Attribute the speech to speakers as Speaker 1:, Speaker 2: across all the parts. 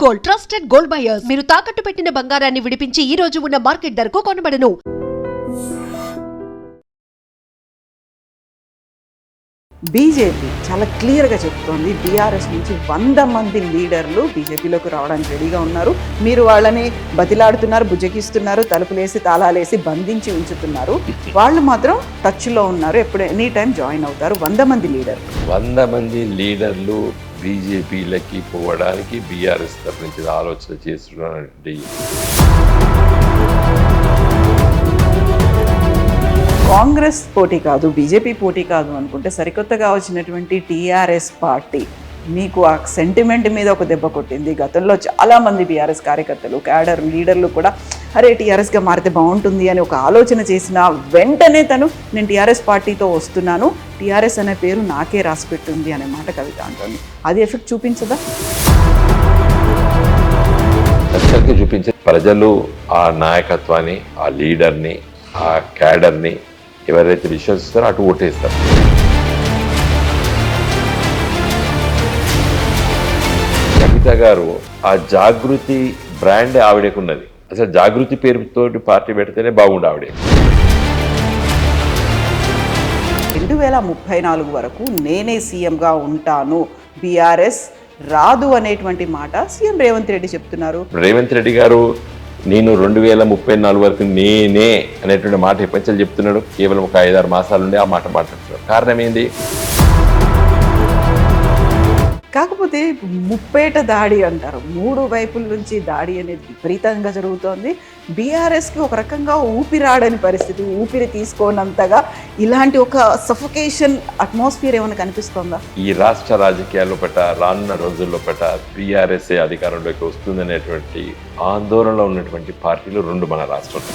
Speaker 1: Gold, trusted gold buyers. మీరు తాకట్టు పెట్టిన బంగారాన్ని విడిపించి ఈ రోజు ఉన్న మార్కెట్ ధరకు కొనబడను.
Speaker 2: బీజేపీ చాలా క్లియర్గా చెప్తోంది, బీఆర్ఎస్ నుంచి 100 మంది లీడర్లు బీజేపీలోకి రావడానికి రెడీగా ఉన్నారు. మీరు వాళ్ళని బతిలాడుతున్నారు, బుజ్జగిస్తున్నారు, తలుపులేసి తాళాలేసి బంధించి ఉంచుతున్నారు. వాళ్ళు మాత్రం టచ్లో ఉన్నారు, ఎప్పుడు ఎనీ టైం జాయిన్ అవుతారు. 100 మంది లీడర్లు
Speaker 3: 100 మంది లీడర్లు బీజేపీలకి పోవడానికి బీఆర్ఎస్ తరఫు నుంచి ఆలోచన చేస్తున్నటువంటి
Speaker 2: కాంగ్రెస్ పోటీ కాదు, బీజేపీ పోటీ కాదు అనుకుంటే సరికొత్తగా వచ్చినటువంటి టీఆర్ఎస్ పార్టీ మీకు ఆ సెంటిమెంట్ మీద ఒక దెబ్బ కొట్టింది. గతంలో చాలామంది బీఆర్ఎస్ కార్యకర్తలు, క్యాడర్ లీడర్లు కూడా అరే టీఆర్ఎస్గా మారితే బాగుంటుంది అని ఒక ఆలోచన చేసిన వెంటనే నేను టీఆర్ఎస్ పార్టీతో వస్తున్నాను, టీఆర్ఎస్ అనే పేరు నాకే రాసి పెట్టింది అనే మాట కవిత అంటుంది. అది ఎఫెక్ట్ చూపించదా?
Speaker 3: ఖచ్చితంగా చూపించే ప్రజలు ఆ నాయకత్వాన్ని, ఆ లీడర్ని, ఆ క్యాడర్ని ఎవరైతే విశ్వసిస్తారో అటు ఓటేస్తారు. కవిత గారు ఆ జాగృతి బ్రాండ్ ఆవిడకున్నది. అసలు జాగృతి పేరుతో పార్టీ పెడితేనే బాగుండు ఆవిడ.
Speaker 2: 2034 వరకు నేనే సీఎంగా ఉంటాను, బీఆర్ఎస్ రాదు అనేటువంటి మాట సీఎం రేవంత్ రెడ్డి చెప్తున్నారు.
Speaker 3: రేవంత్ రెడ్డి గారు నేను 2034 వరకు నేనే అనేటువంటి మాట ఎప్పటికీ చెప్తున్నాడు. కేవలం ఒక 5-6 మాసాల నుండి ఆ మాట మాట్లాడుతున్నాడు. కారణం ఏంది?
Speaker 2: కాకపోతే ముప్పేట దాడి అంటారు, 3 వైపుల నుంచి దాడి అనేది విపరీతంగా జరుగుతోంది. బీఆర్ఎస్కి ఒక రకంగా ఊపిరాడని పరిస్థితి, ఊపిరి తీసుకోనంతగా ఇలాంటి ఒక సఫోకేషన్ అట్మాస్ఫియర్ ఏమైనా కనిపిస్తోందా?
Speaker 3: ఈ రాష్ట్ర రాజకీయాల్లో పట్ల రానున్న రోజుల్లో పట్ల బీఆర్ఎస్ఏ అధికారంలోకి వస్తుందనేటువంటి ఆందోళనలో ఉన్నటువంటి పార్టీలు 2 మన రాష్ట్రంలో.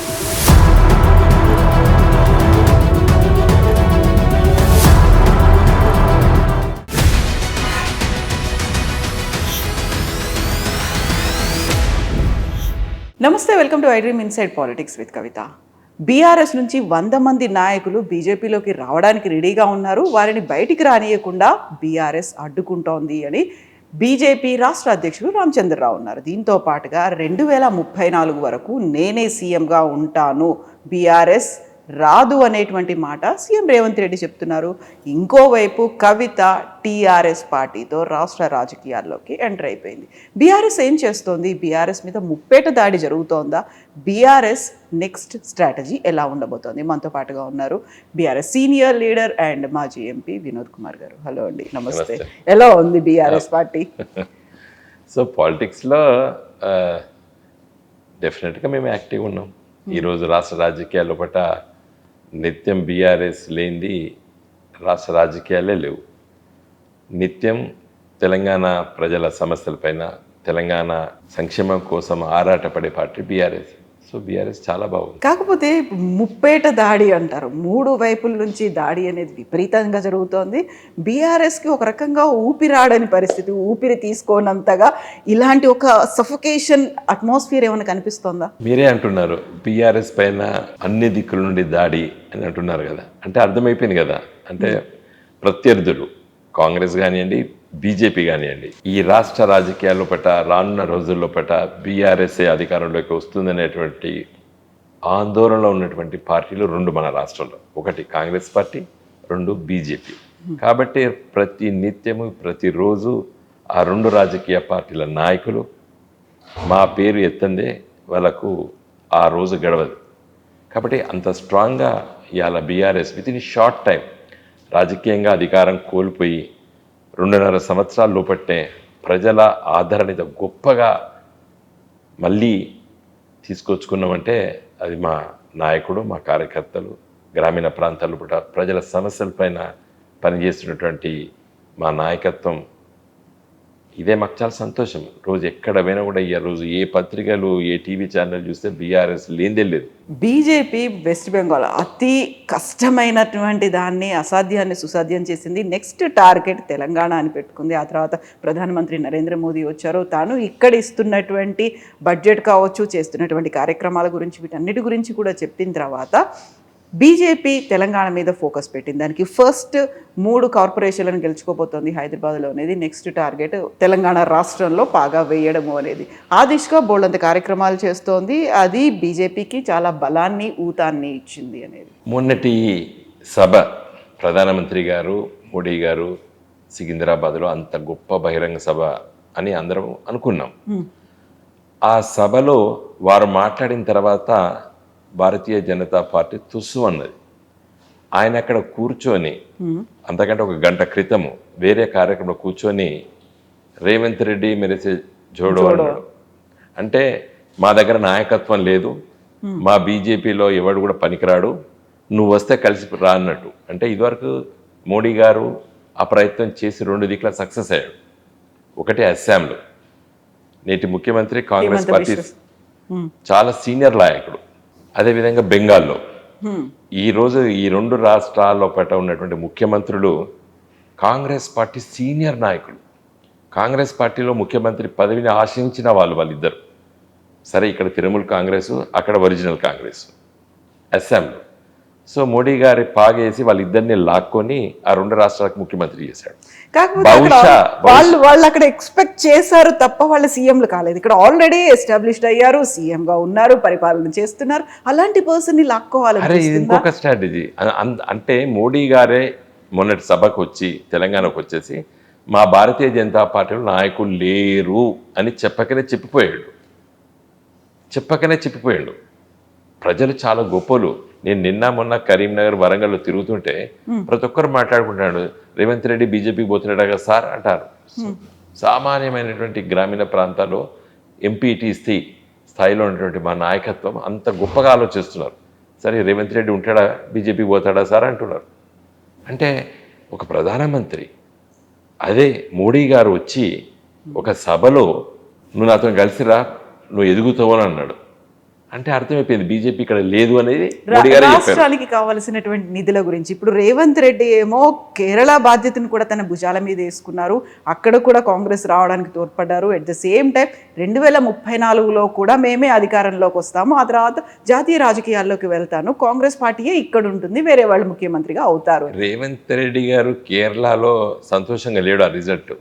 Speaker 2: నమస్తే, welcome to I dream inside politics with Kavitha. BRS నుంచి 100 మంది నాయకులు బీజేపీలోకి రావడానికి రెడీగా ఉన్నారు. వారిని బయటికి రానియకుండా బీఆర్ఎస్ అడ్డుకుంటోంది అని బీజేపీ రాష్ట్ర అధ్యక్షులు రామచంద్రరావు ఉన్నారు. దీంతో పాటుగా 2034 వరకు నేనే సీఎంగా ఉంటాను, బీఆర్ఎస్ రాదు అనేటువంటి మాట సీఎం రేవంత్ రెడ్డి చెప్తున్నారు. ఇంకోవైపు కవిత టీఆర్ఎస్ పార్టీతో రాష్ట్ర రాజకీయాల్లోకి ఎంటర్ అయిపోయింది. బీఆర్ఎస్ ఏం చేస్తోంది? బీఆర్ఎస్ మీద ముప్పేట దాడి జరుగుతోందా? బీఆర్ఎస్ నెక్స్ట్ స్ట్రాటజీ ఎలా ఉండబోతోంది? మనతో పాటుగా ఉన్నారు బీఆర్ఎస్ సీనియర్ లీడర్ అండ్ మాజీ ఎంపీ వినోద్ కుమార్ గారు. హలో అండి, నమస్తే. ఎలా ఉంది బీఆర్ఎస్ పార్టీ?
Speaker 3: సో పాలిటిక్స్లో డెఫినెట్గా మేము యాక్టివ్ ఉన్నాం. ఈరోజు రాష్ట్ర రాజకీయాల్లో పట్ల నిత్యం బీఆర్ఎస్ లేనిది రాష్ట్ర రాజకీయాలే లేవు. నిత్యం తెలంగాణ ప్రజల సమస్యలపైన, తెలంగాణ సంక్షేమం కోసం ఆరాటపడే పార్టీ బీఆర్ఎస్. సో బీఆర్ఎస్ చాలా బాగుంది.
Speaker 2: కాకపోతే ముప్పేట దాడి అంటారు, 3 వైపుల నుంచి దాడి అనేది విపరీతంగా జరుగుతోంది. బీఆర్ఎస్కి ఒక రకంగా ఊపిరాడని పరిస్థితి, ఊపిరి తీసుకోనంతగా ఇలాంటి ఒక సఫోకేషన్ అట్మాస్ఫియర్ ఏమైనా కనిపిస్తోందా?
Speaker 3: మీరే అంటున్నారు బీఆర్ఎస్ పైన అన్ని దిక్కుల నుండి దాడి అని అంటున్నారు కదా. అంటే అర్థమైపోయింది కదా, అంటే ప్రత్యర్థులు కాంగ్రెస్ కానివ్వండి, బీజేపీ కానివ్వండి, ఈ రాష్ట్ర రాజకీయాల్లో పట్ల రానున్న రోజుల్లో పట్ల బీఆర్ఎస్ఏ అధికారంలోకి వస్తుందనేటువంటి ఆందోళనలో ఉన్నటువంటి పార్టీలు 2 మన రాష్ట్రంలో. ఒకటి కాంగ్రెస్ పార్టీ, 2 బీజేపీ. కాబట్టి ప్రతి నిత్యము, ప్రతిరోజు ఆ 2 రాజకీయ పార్టీల నాయకులు మా పేరు ఎత్తందే వాళ్ళకు ఆ రోజు గడవదు. కాబట్టి అంత స్ట్రాంగ్గా ఇవాళ BRS with in short time రాజకీయంగా అధికారం కోల్పోయి 2.5 సంవత్సరాల లోపట్నే ప్రజల ఆదరణిత గొప్పగా మళ్ళీ తీసుకొచ్చుకున్నామంటే అది మా నాయకుడు, మా కార్యకర్తలు, గ్రామీణ ప్రాంతాల్లో కూడా ప్రజల సమస్యలపైన పనిచేస్తున్నటువంటి మా నాయకత్వం. ఇదే మాకు చాలా సంతోషం. రోజు ఎక్కడ పోయినా కూడా ఈ రోజు ఏ పత్రికలు, ఏ టీవీ ఛానల్ చూస్తే బీఆర్ఎస్ లేనిదే లేదు.
Speaker 2: బీజేపీ వెస్ట్ బెంగాల్ అతి కష్టమైనటువంటి దాన్ని, అసాధ్యాన్ని సుసాధ్యం చేసింది. నెక్స్ట్ టార్గెట్ తెలంగాణ అని పెట్టుకుంది. ఆ తర్వాత ప్రధానమంత్రి నరేంద్ర మోదీ వచ్చారు. తాను ఇక్కడ ఇస్తున్నటువంటి బడ్జెట్ కావచ్చు, చేస్తున్నటువంటి కార్యక్రమాల గురించి, వీటన్నిటి గురించి కూడా చెప్పిన తర్వాత బీజేపీ తెలంగాణ మీద ఫోకస్ పెట్టింది. దానికి ఫస్ట్ 3 కార్పొరేషన్లను గెలుచుకోబోతోంది హైదరాబాద్లో అనేది. నెక్స్ట్ టార్గెట్ తెలంగాణ రాష్ట్రంలో పాగా వేయడము అనేది. ఆ దిశగా బోల్డంత కార్యక్రమాలు చేస్తోంది. అది బీజేపీకి చాలా బలాన్ని ఊతాన్ని ఇచ్చింది అనేది.
Speaker 3: మొన్నటి సభ ప్రధానమంత్రి గారు మోడీ గారు సికింద్రాబాద్లో అంత గొప్ప బహిరంగ సభ అని అందరం అనుకున్నాం. ఆ సభలో వారు మాట్లాడిన తర్వాత భారతీయ జనతా పార్టీ తుస్సు అన్నది. ఆయన అక్కడ కూర్చొని అంతకంటే ఒక గంట క్రితము వేరే కార్యక్రమంలో కూర్చొని రేవంత్ రెడ్డి మెరిసే జోడో అన్నాడు. అంటే మా దగ్గర నాయకత్వం లేదు, మా బీజేపీలో ఎవడు కూడా పనికిరాడు, నువ్వు వస్తే కలిసి రా అన్నట్టు. అంటే ఇదివరకు మోడీ గారు ఆ ప్రయత్నం చేసి 2 దిక్కుల సక్సెస్ అయ్యాడు. ఒకటి అస్సాంలో నేటి ముఖ్యమంత్రి కాంగ్రెస్ పార్టీ చాలా సీనియర్ నాయకుడు. అదేవిధంగా బెంగాల్లో ఈరోజు ఈ 2 రాష్ట్రాల్లో పట్ల ఉన్నటువంటి ముఖ్యమంత్రులు కాంగ్రెస్ పార్టీ సీనియర్ నాయకులు. కాంగ్రెస్ పార్టీలో ముఖ్యమంత్రి పదవిని ఆశించిన వాళ్ళిద్దరు. సరే, ఇక్కడ తృణమూల్ కాంగ్రెస్, అక్కడ ఒరిజినల్ కాంగ్రెస్ అస్సాంలో. సో మోడీ గారి పాగేసి వాళ్ళిద్దరిని లాక్కొని ఆ 2 రాష్ట్రాలకు ముఖ్యమంత్రి చేశాడు.
Speaker 2: కాకపోతే వాళ్ళు అక్కడ ఎక్స్పెక్ట్ చేశారు తప్ప వాళ్ళ సీఎంలు కాలేదు. ఇక్కడ ఆల్రెడీ ఎస్టాబ్లిష్డ్ అయ్యారు, సీఎంగా ఉన్నారు, పరిపాలన చేస్తున్నారు. అలాంటి పర్సన్ ని లాక్కోవాలి.
Speaker 3: అరే, ఇది ఇంకొక స్ట్రాటజీ. అంటే మోడీ గారే మొన్నటి సభకు వచ్చి తెలంగాణకు వచ్చేసి మా భారతీయ జనతా పార్టీలో నాయకులు లేరు అని చెప్పకనే చెప్పిపోయాడు. ప్రజలు చాలా గొప్పలు. నేను నిన్న మొన్న కరీంనగర్ వరంగల్లో తిరుగుతుంటే ప్రతి ఒక్కరు మాట్లాడుకుంటున్నాడు, రేవంత్ రెడ్డి బీజేపీకి పోతున్నాడు కదా సార్ అంటారు. సామాన్యమైనటువంటి గ్రామీణ ప్రాంతాల్లో ఎంపీటీసీ స్థాయిలో ఉన్నటువంటి మా నాయకత్వం అంత గొప్పగా ఆలోచిస్తున్నారు. సరే, రేవంత్ రెడ్డి ఉంటాడా బీజేపీకి పోతాడా సార్ అంటున్నారు. అంటే ఒక ప్రధానమంత్రి అదే మోడీ గారు వచ్చి ఒక సభలో నువ్వు నాతో కలిసిరా, నువ్వు ఎదుగుతావు అని అన్నాడు. అంటే అర్థమైపోయింది బీజేపీ ఇక్కడ లేదు అనేది.
Speaker 2: రాష్ట్రానికి కావాల్సినటువంటి నిధుల గురించి ఇప్పుడు రేవంత్ రెడ్డి ఏమో కేరళ బాధ్యతను కూడా తన భుజాల మీద వేసుకున్నారు. అక్కడ కూడా కాంగ్రెస్ రావడానికి తోడ్పడ్డారు. ఎట్ ద సేమ్ టైం 2034లో కూడా మేమే అధికారంలోకి వస్తాము, ఆ తర్వాత జాతీయ రాజకీయాల్లోకి వెళ్తాను, కాంగ్రెస్ పార్టీయే ఇక్కడ ఉంటుంది, వేరే వాళ్ళు ముఖ్యమంత్రిగా అవుతారు.
Speaker 3: రేవంత్ రెడ్డి గారు కేరళలో సంతోషంగా లేడు. ఆ రిజల్ట్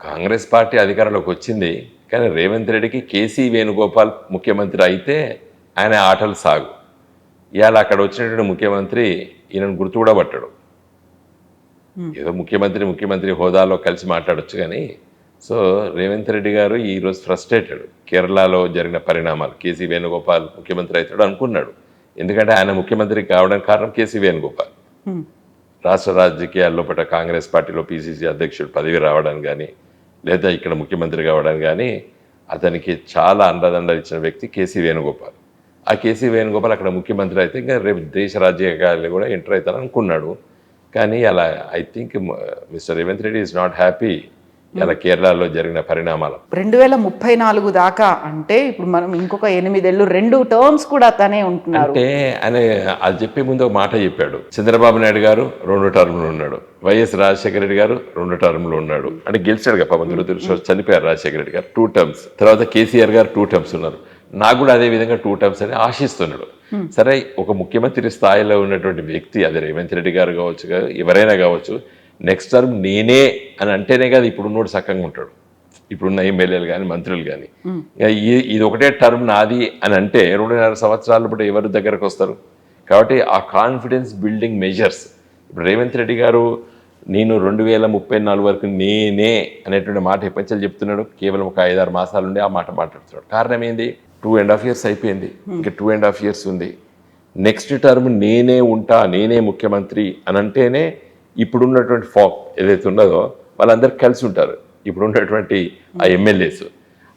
Speaker 3: కాంగ్రెస్ పార్టీ అధికారంలోకి వచ్చింది, కానీ రేవంత్ రెడ్డికి కేసీ వేణుగోపాల్ ముఖ్యమంత్రి అయితే ఆయన ఆటలు సాగు. ఇవాళ అక్కడ వచ్చినటువంటి ముఖ్యమంత్రి ఈయనను గుర్తు కూడా పట్టాడు. ఏదో ముఖ్యమంత్రి హోదాలో కలిసి మాట్లాడొచ్చు కానీ. సో రేవంత్ రెడ్డి గారు ఈరోజు ఫ్రస్ట్రేటెడ్. కేరళలో జరిగిన పరిణామాలు, కేసీ వేణుగోపాల్ ముఖ్యమంత్రి అవుతాడు అనుకున్నాడు. ఎందుకంటే ఆయన ముఖ్యమంత్రి కావడానికి కారణం కేసీ వేణుగోపాల్. రాష్ట్ర రాజకీయాల్లో పట్ల కాంగ్రెస్ పార్టీలో పిసిసి అధ్యక్షుడు పదవి రావడానికి కానీ, లేదా ఇక్కడ ముఖ్యమంత్రి కావడానికి కానీ అతనికి చాలా అండదండలు ఇచ్చిన వ్యక్తి కేసీ వేణుగోపాల్. ఆ కేసీ వేణుగోపాల్ అక్కడ ముఖ్యమంత్రి అయితే ఇంకా రేపు దేశ రాజకీయాలు కూడా ఎంటర్ అవుతారని అనుకున్నాడు. కానీ అలా I think mister Revanth Reddy is not happy ఇలా కేరళలో జరిగిన పరిణామాలు.
Speaker 2: 2034 దాకా అంటే ఇప్పుడు మనం ఇంకొక 8 ఏళ్ళు 2 టర్మ్స్ కూడా తనే ఉంటున్నారు.
Speaker 3: అంటే ఆయన అది చెప్పే ముందు ఒక మాట చెప్పాడు. చంద్రబాబు నాయుడు గారు 2 టర్ములు ఉన్నాడు, వైఎస్ రాజశేఖర రెడ్డి గారు 2 టర్ములు ఉన్నాడు. అంటే గెలిచాడు కదా పాపం, చనిపోయారు రాజశేఖర రెడ్డి గారు 2 టర్మ్స్. తర్వాత కేసీఆర్ గారు 2 టర్మ్స్ ఉన్నారు. నాకు కూడా అదే విధంగా 2 టర్మ్స్ అని ఆశిస్తున్నాడు. సరే, ఒక ముఖ్యమంత్రి స్థాయిలో ఉన్నటువంటి వ్యక్తి, అది రేవంత్ రెడ్డి గారు కావచ్చు, ఎవరైనా కావచ్చు, నెక్స్ట్ టర్మ్ నేనే అని అంటేనే కదా ఇప్పుడు ఉన్నోడు సక్కంగా ఉంటాడు. ఇప్పుడున్న ఎమ్మెల్యేలు కానీ మంత్రులు కానీ ఇది ఒకటే టర్మ్ నాది అని అంటే 2.5 సంవత్సరాలు ఇప్పుడు ఎవరి దగ్గరకు వస్తారు? కాబట్టి ఆ కాన్ఫిడెన్స్ బిల్డింగ్ మెజర్స్ ఇప్పుడు రేవంత్ రెడ్డి గారు నేను 2034 వరకు నేనే అనేటువంటి మాట ఎప్పటికీ చెప్తున్నాడు. కేవలం ఒక 5-6 మాసాల నుండి ఆ మాట మాట్లాడుతున్నాడు. కారణం ఏంది? 2.5 years అయిపోయింది, ఇంకా 2.5 years ఉంది. నెక్స్ట్ టర్మ్ నేనే ఉంటా, నేనే ముఖ్యమంత్రి అని అంటేనే ఇప్పుడున్నటువంటి ఫామ్ ఏదైతే ఉన్నదో వాళ్ళందరూ కలిసి ఉంటారు. ఇప్పుడు ఉన్నటువంటి ఆ ఎమ్మెల్యేస్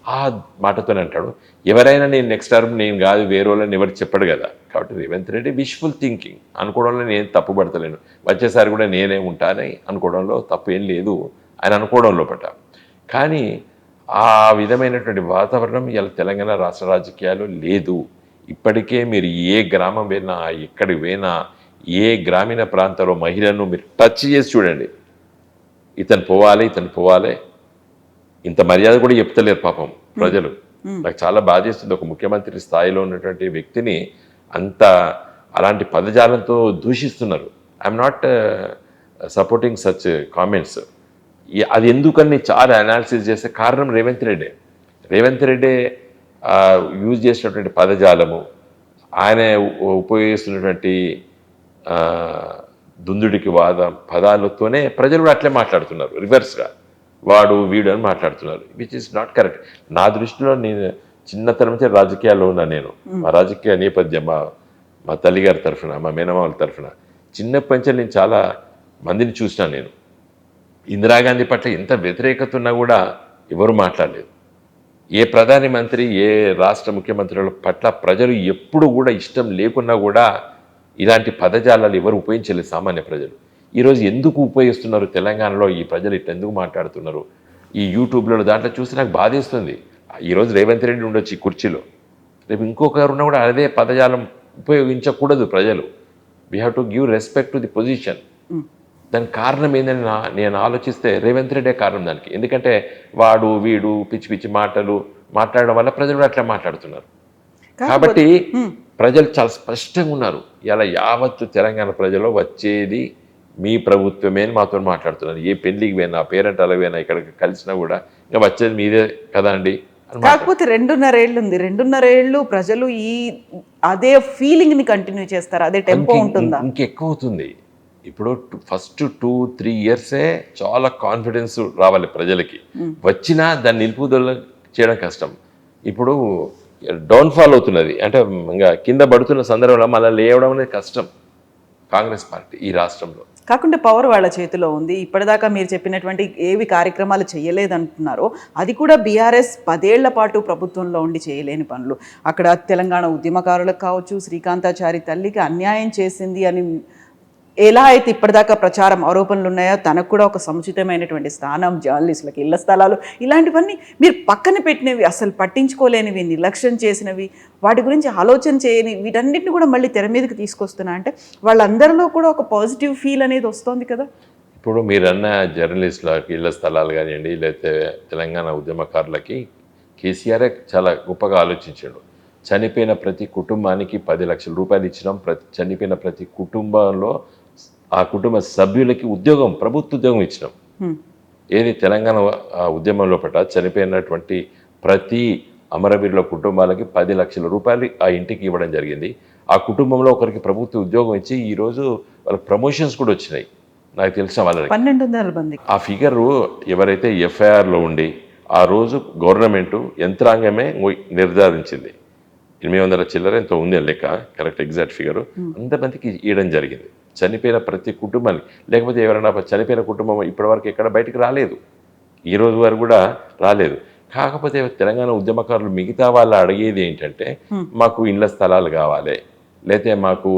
Speaker 3: ఆ మాటతోనే అంటాడు. ఎవరైనా నేను నెక్స్ట్ టర్మ్ నేను కాదు వేరే వాళ్ళని ఎవరు చెప్పడు కదా. కాబట్టి రేవంత్ రెడ్డి విష్ఫుల్ థింకింగ్ అనుకోవడంలో నేను తప్పు పడతలేను. వచ్చేసారి కూడా నేనే ఉంటానని అనుకోవడంలో తప్పు ఏం లేదు ఆయన అనుకోవడంలో పట్ట. కానీ ఆ విధమైనటువంటి వాతావరణం ఇలా తెలంగాణ రాష్ట్ర రాజకీయాలు లేదు. ఇప్పటికే మీరు ఏ గ్రామం పోయినా, ఎక్కడికి పోయినా, ఏ గ్రామీణ ప్రాంతంలో మహిళలను మీరు టచ్ చేసి చూడండి, ఇతను పోవాలి ఇంత మర్యాద కూడా చెప్తలేరు పాపం ప్రజలు. నాకు చాలా బాధ చేస్తుంది ఒక ముఖ్యమంత్రి స్థాయిలో ఉన్నటువంటి వ్యక్తిని అంత అలాంటి పదజాలంతో దూషిస్తున్నారు. I'm not supporting such comments. అది ఎందుకని చాలా అనాలిసిస్ చేసే కారణం రేవంత్ రెడ్డి యూజ్ చేసినటువంటి పదజాలము, ఆయన ఉపయోగిస్తున్నటువంటి దుందుడికి పదాలతోనే ప్రజలు కూడా అట్లే మాట్లాడుతున్నారు, రివర్స్గా వాడు వీడు అని మాట్లాడుతున్నారు, విచ్ ఇస్ నాట్ కరెక్ట్. నా దృష్టిలో నేను చిన్నతనం నుంచి రాజకీయాల్లో ఉన్నా. నేను మా రాజకీయ నేపథ్యం మా తల్లిగారి తరఫున, మా మేనమామల తరఫున చిన్నప్పటి నుంచి నేను చాలా మందిని చూసినా. నేను ఇందిరాగాంధీ పట్ల ఎంత వ్యతిరేకత ఉన్నా కూడా ఎవరు మాట్లాడలేదు. ఏ ప్రధాని మంత్రి, ఏ రాష్ట్ర ముఖ్యమంత్రుల పట్ల ప్రజలు ఎప్పుడు కూడా ఇష్టం లేకున్నా కూడా ఇలాంటి పదజాలాలు ఎవరు ఉపయోగించలేదు సామాన్య ప్రజలు. ఈరోజు ఎందుకు ఉపయోగిస్తున్నారు తెలంగాణలో ఈ ప్రజలు ఇట్లా ఎందుకు మాట్లాడుతున్నారు? ఈ యూట్యూబ్లో దాంట్లో చూసి నాకు బాధేస్తుంది. ఈరోజు రేవంత్ రెడ్డి ఉండొచ్చు ఈ కుర్చీలో, రేపు ఇంకొకరు ఉన్నా కూడా అదే పదజాలం ఉపయోగించకూడదు ప్రజలు. We have to give respect to the position. దానికి కారణం ఏందని నేను ఆలోచిస్తే రేవంత్ రెడ్డే కారణం దానికి. ఎందుకంటే వాడు వీడు పిచ్చి పిచ్చి మాటలు మాట్లాడడం వల్ల ప్రజలు అట్లా మాట్లాడుతున్నారు. కాబట్టి ప్రజలు చాలా స్పష్టంగా ఉన్నారు. ఇలా యావత్తు తెలంగాణ ప్రజలు వచ్చేది మీ ప్రభుత్వమే అని మాతో మాట్లాడుతున్నారు. ఏ పెళ్లికి పోయినా, పేరెంటాలకు పోయినా, ఇక్కడికి కలిసినా కూడా ఇంకా వచ్చేది మీదే కదా అండి.
Speaker 2: కాకపోతే 2.5 ఏళ్ళు ఉంది. 2.5 ఏళ్ళు ప్రజలు అదే ఫీలింగ్ ని కంటిన్యూ చేస్తారు, అదే టెంపో ఉంటుందా?
Speaker 3: ఇంకెక్కువ అవుతుంది. ఇప్పుడు ఫస్ట్ 2-3 ఇయర్సే చాలా కాన్ఫిడెన్స్ రావాలి ప్రజలకి. వచ్చినా దాన్ని నిలుపుదల చేయడం కష్టం. ఇప్పుడు డౌన్ఫాల్ అవుతున్నది అంటే ఇంకా కింద పడుతున్న సందర్భంలో మళ్ళీ లేవడం అనేది కష్టం కాంగ్రెస్ పార్టీ ఈ రాష్ట్రంలో.
Speaker 2: కాకుండా పవర్ వాళ్ళ చేతిలో ఉంది. ఇప్పటిదాకా మీరు చెప్పినటువంటి ఏవి కార్యక్రమాలు చేయలేదంటున్నారో అది కూడా బీఆర్ఎస్ 10 ఏళ్ల పాటు ప్రభుత్వంలో ఉండి చేయలేని పనులు. అక్కడ తెలంగాణ ఉద్యమకారులకు కావచ్చు, శ్రీకాంతాచారి తల్లికి అన్యాయం చేసింది అని ఎలా అయితే ఇప్పటిదాకా ప్రచారం ఆరోపణలు ఉన్నాయో తనకు కూడా ఒక సముచితమైనటువంటి స్థానం, జర్నలిస్టులకు ఇళ్ల స్థలాలు, ఇలాంటివన్నీ మీరు పక్కన పెట్టినవి, అసలు పట్టించుకోలేనివి, నిర్లక్ష్యం చేసినవి, వాటి గురించి ఆలోచన చేయని వీటన్నిటిని కూడా మళ్ళీ తెర మీదకి తీసుకొస్తున్నా అంటే వాళ్ళందరిలో కూడా ఒక పాజిటివ్ ఫీల్ అనేది వస్తుంది కదా.
Speaker 3: ఇప్పుడు మీరన్న జర్నలిస్టులకి ఇళ్ల స్థలాలు కానివ్వండి, లేకపోతే తెలంగాణ ఉద్యమకారులకి కేసీఆర్ చాలా గొప్పగా ఆలోచించాడు. చనిపోయిన ప్రతి కుటుంబానికి 10 లక్షల రూపాయలు ఇచ్చినాం. చనిపోయిన ప్రతి కుటుంబంలో ఆ కుటుంబ సభ్యులకి ఉద్యోగం, ప్రభుత్వ ఉద్యోగం ఇచ్చినాం. ఏది తెలంగాణ ఉద్యమంలో పట్ల చనిపోయినటువంటి ప్రతి అమరవీరుల కుటుంబాలకి 10 లక్షల రూపాయలు ఆ ఇంటికి ఇవ్వడం జరిగింది. ఆ కుటుంబంలో ఒకరికి ప్రభుత్వ ఉద్యోగం ఇచ్చి ఈరోజు వాళ్ళకి ప్రమోషన్స్ కూడా వచ్చినాయి. నాకు తెలిసిన వాళ్ళకి
Speaker 2: 1200 మంది.
Speaker 3: ఆ ఫిగరు ఎవరైతే ఎఫ్ఐఆర్లో ఉండి ఆ రోజు గవర్నమెంటు యంత్రాంగమే నిర్ధారించింది. 800 చిల్లర ఎంతో ఉంది లెక్క, కరెక్ట్ ఎగ్జాక్ట్ ఫిగరు. అంతమందికి ఇవ్వడం జరిగింది చనిపోయిన ప్రతి కుటుంబానికి. లేకపోతే ఎవరైనా చనిపోయిన కుటుంబం ఇప్పటివరకు ఎక్కడ బయటికి రాలేదు, ఈ రోజు వరకు కూడా రాలేదు. కాకపోతే తెలంగాణ ఉద్యమకారులు మిగతా వాళ్ళు అడిగేది ఏంటంటే మాకు ఇళ్ల స్థలాలు కావాలి, లేకపోతే మాకు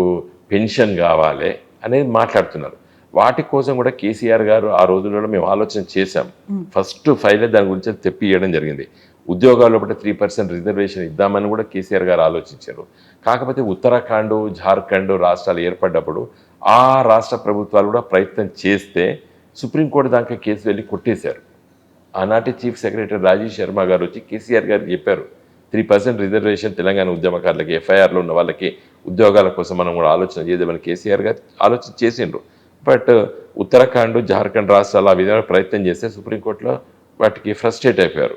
Speaker 3: పెన్షన్ కావాలి అనేది మాట్లాడుతున్నారు. వాటి కోసం కూడా కేసీఆర్ గారు ఆ రోజుల్లో మేము ఆలోచన చేశాం. ఫస్ట్ ఫైలే దాని గురించి తెప్పి ఇవ్వడం జరిగింది. ఉద్యోగాల్లో బట్టి 3% రిజర్వేషన్ ఇద్దామని కూడా కేసీఆర్ గారు ఆలోచించారు. కాకపోతే ఉత్తరాఖండ్, జార్ఖండ్ రాష్ట్రాలు ఏర్పడ్డప్పుడు ఆ రాష్ట్ర ప్రభుత్వాలు కూడా ప్రయత్నం చేస్తే సుప్రీంకోర్టు దాకా కేసు వెళ్ళి కొట్టేశారు. ఆనాటి చీఫ్ సెక్రటరీ రాజీవ్ శర్మ గారు వచ్చి కేసీఆర్ గారికి చెప్పారు, 3% రిజర్వేషన్ తెలంగాణ ఉద్యమకారులకి, ఎఫ్ఐఆర్లో ఉన్న వాళ్ళకి ఉద్యోగాల కోసం మనం కూడా ఆలోచన చేద్దామని కేసీఆర్ గారు ఆలోచన చేసిండ్రు. బట్ ఉత్తరాఖండ్, జార్ఖండ్ రాష్ట్రాలు ఆ విధంగా ప్రయత్నం చేస్తే సుప్రీంకోర్టులో వాటికి ఫ్రస్ట్రేట్ అయిపోయారు.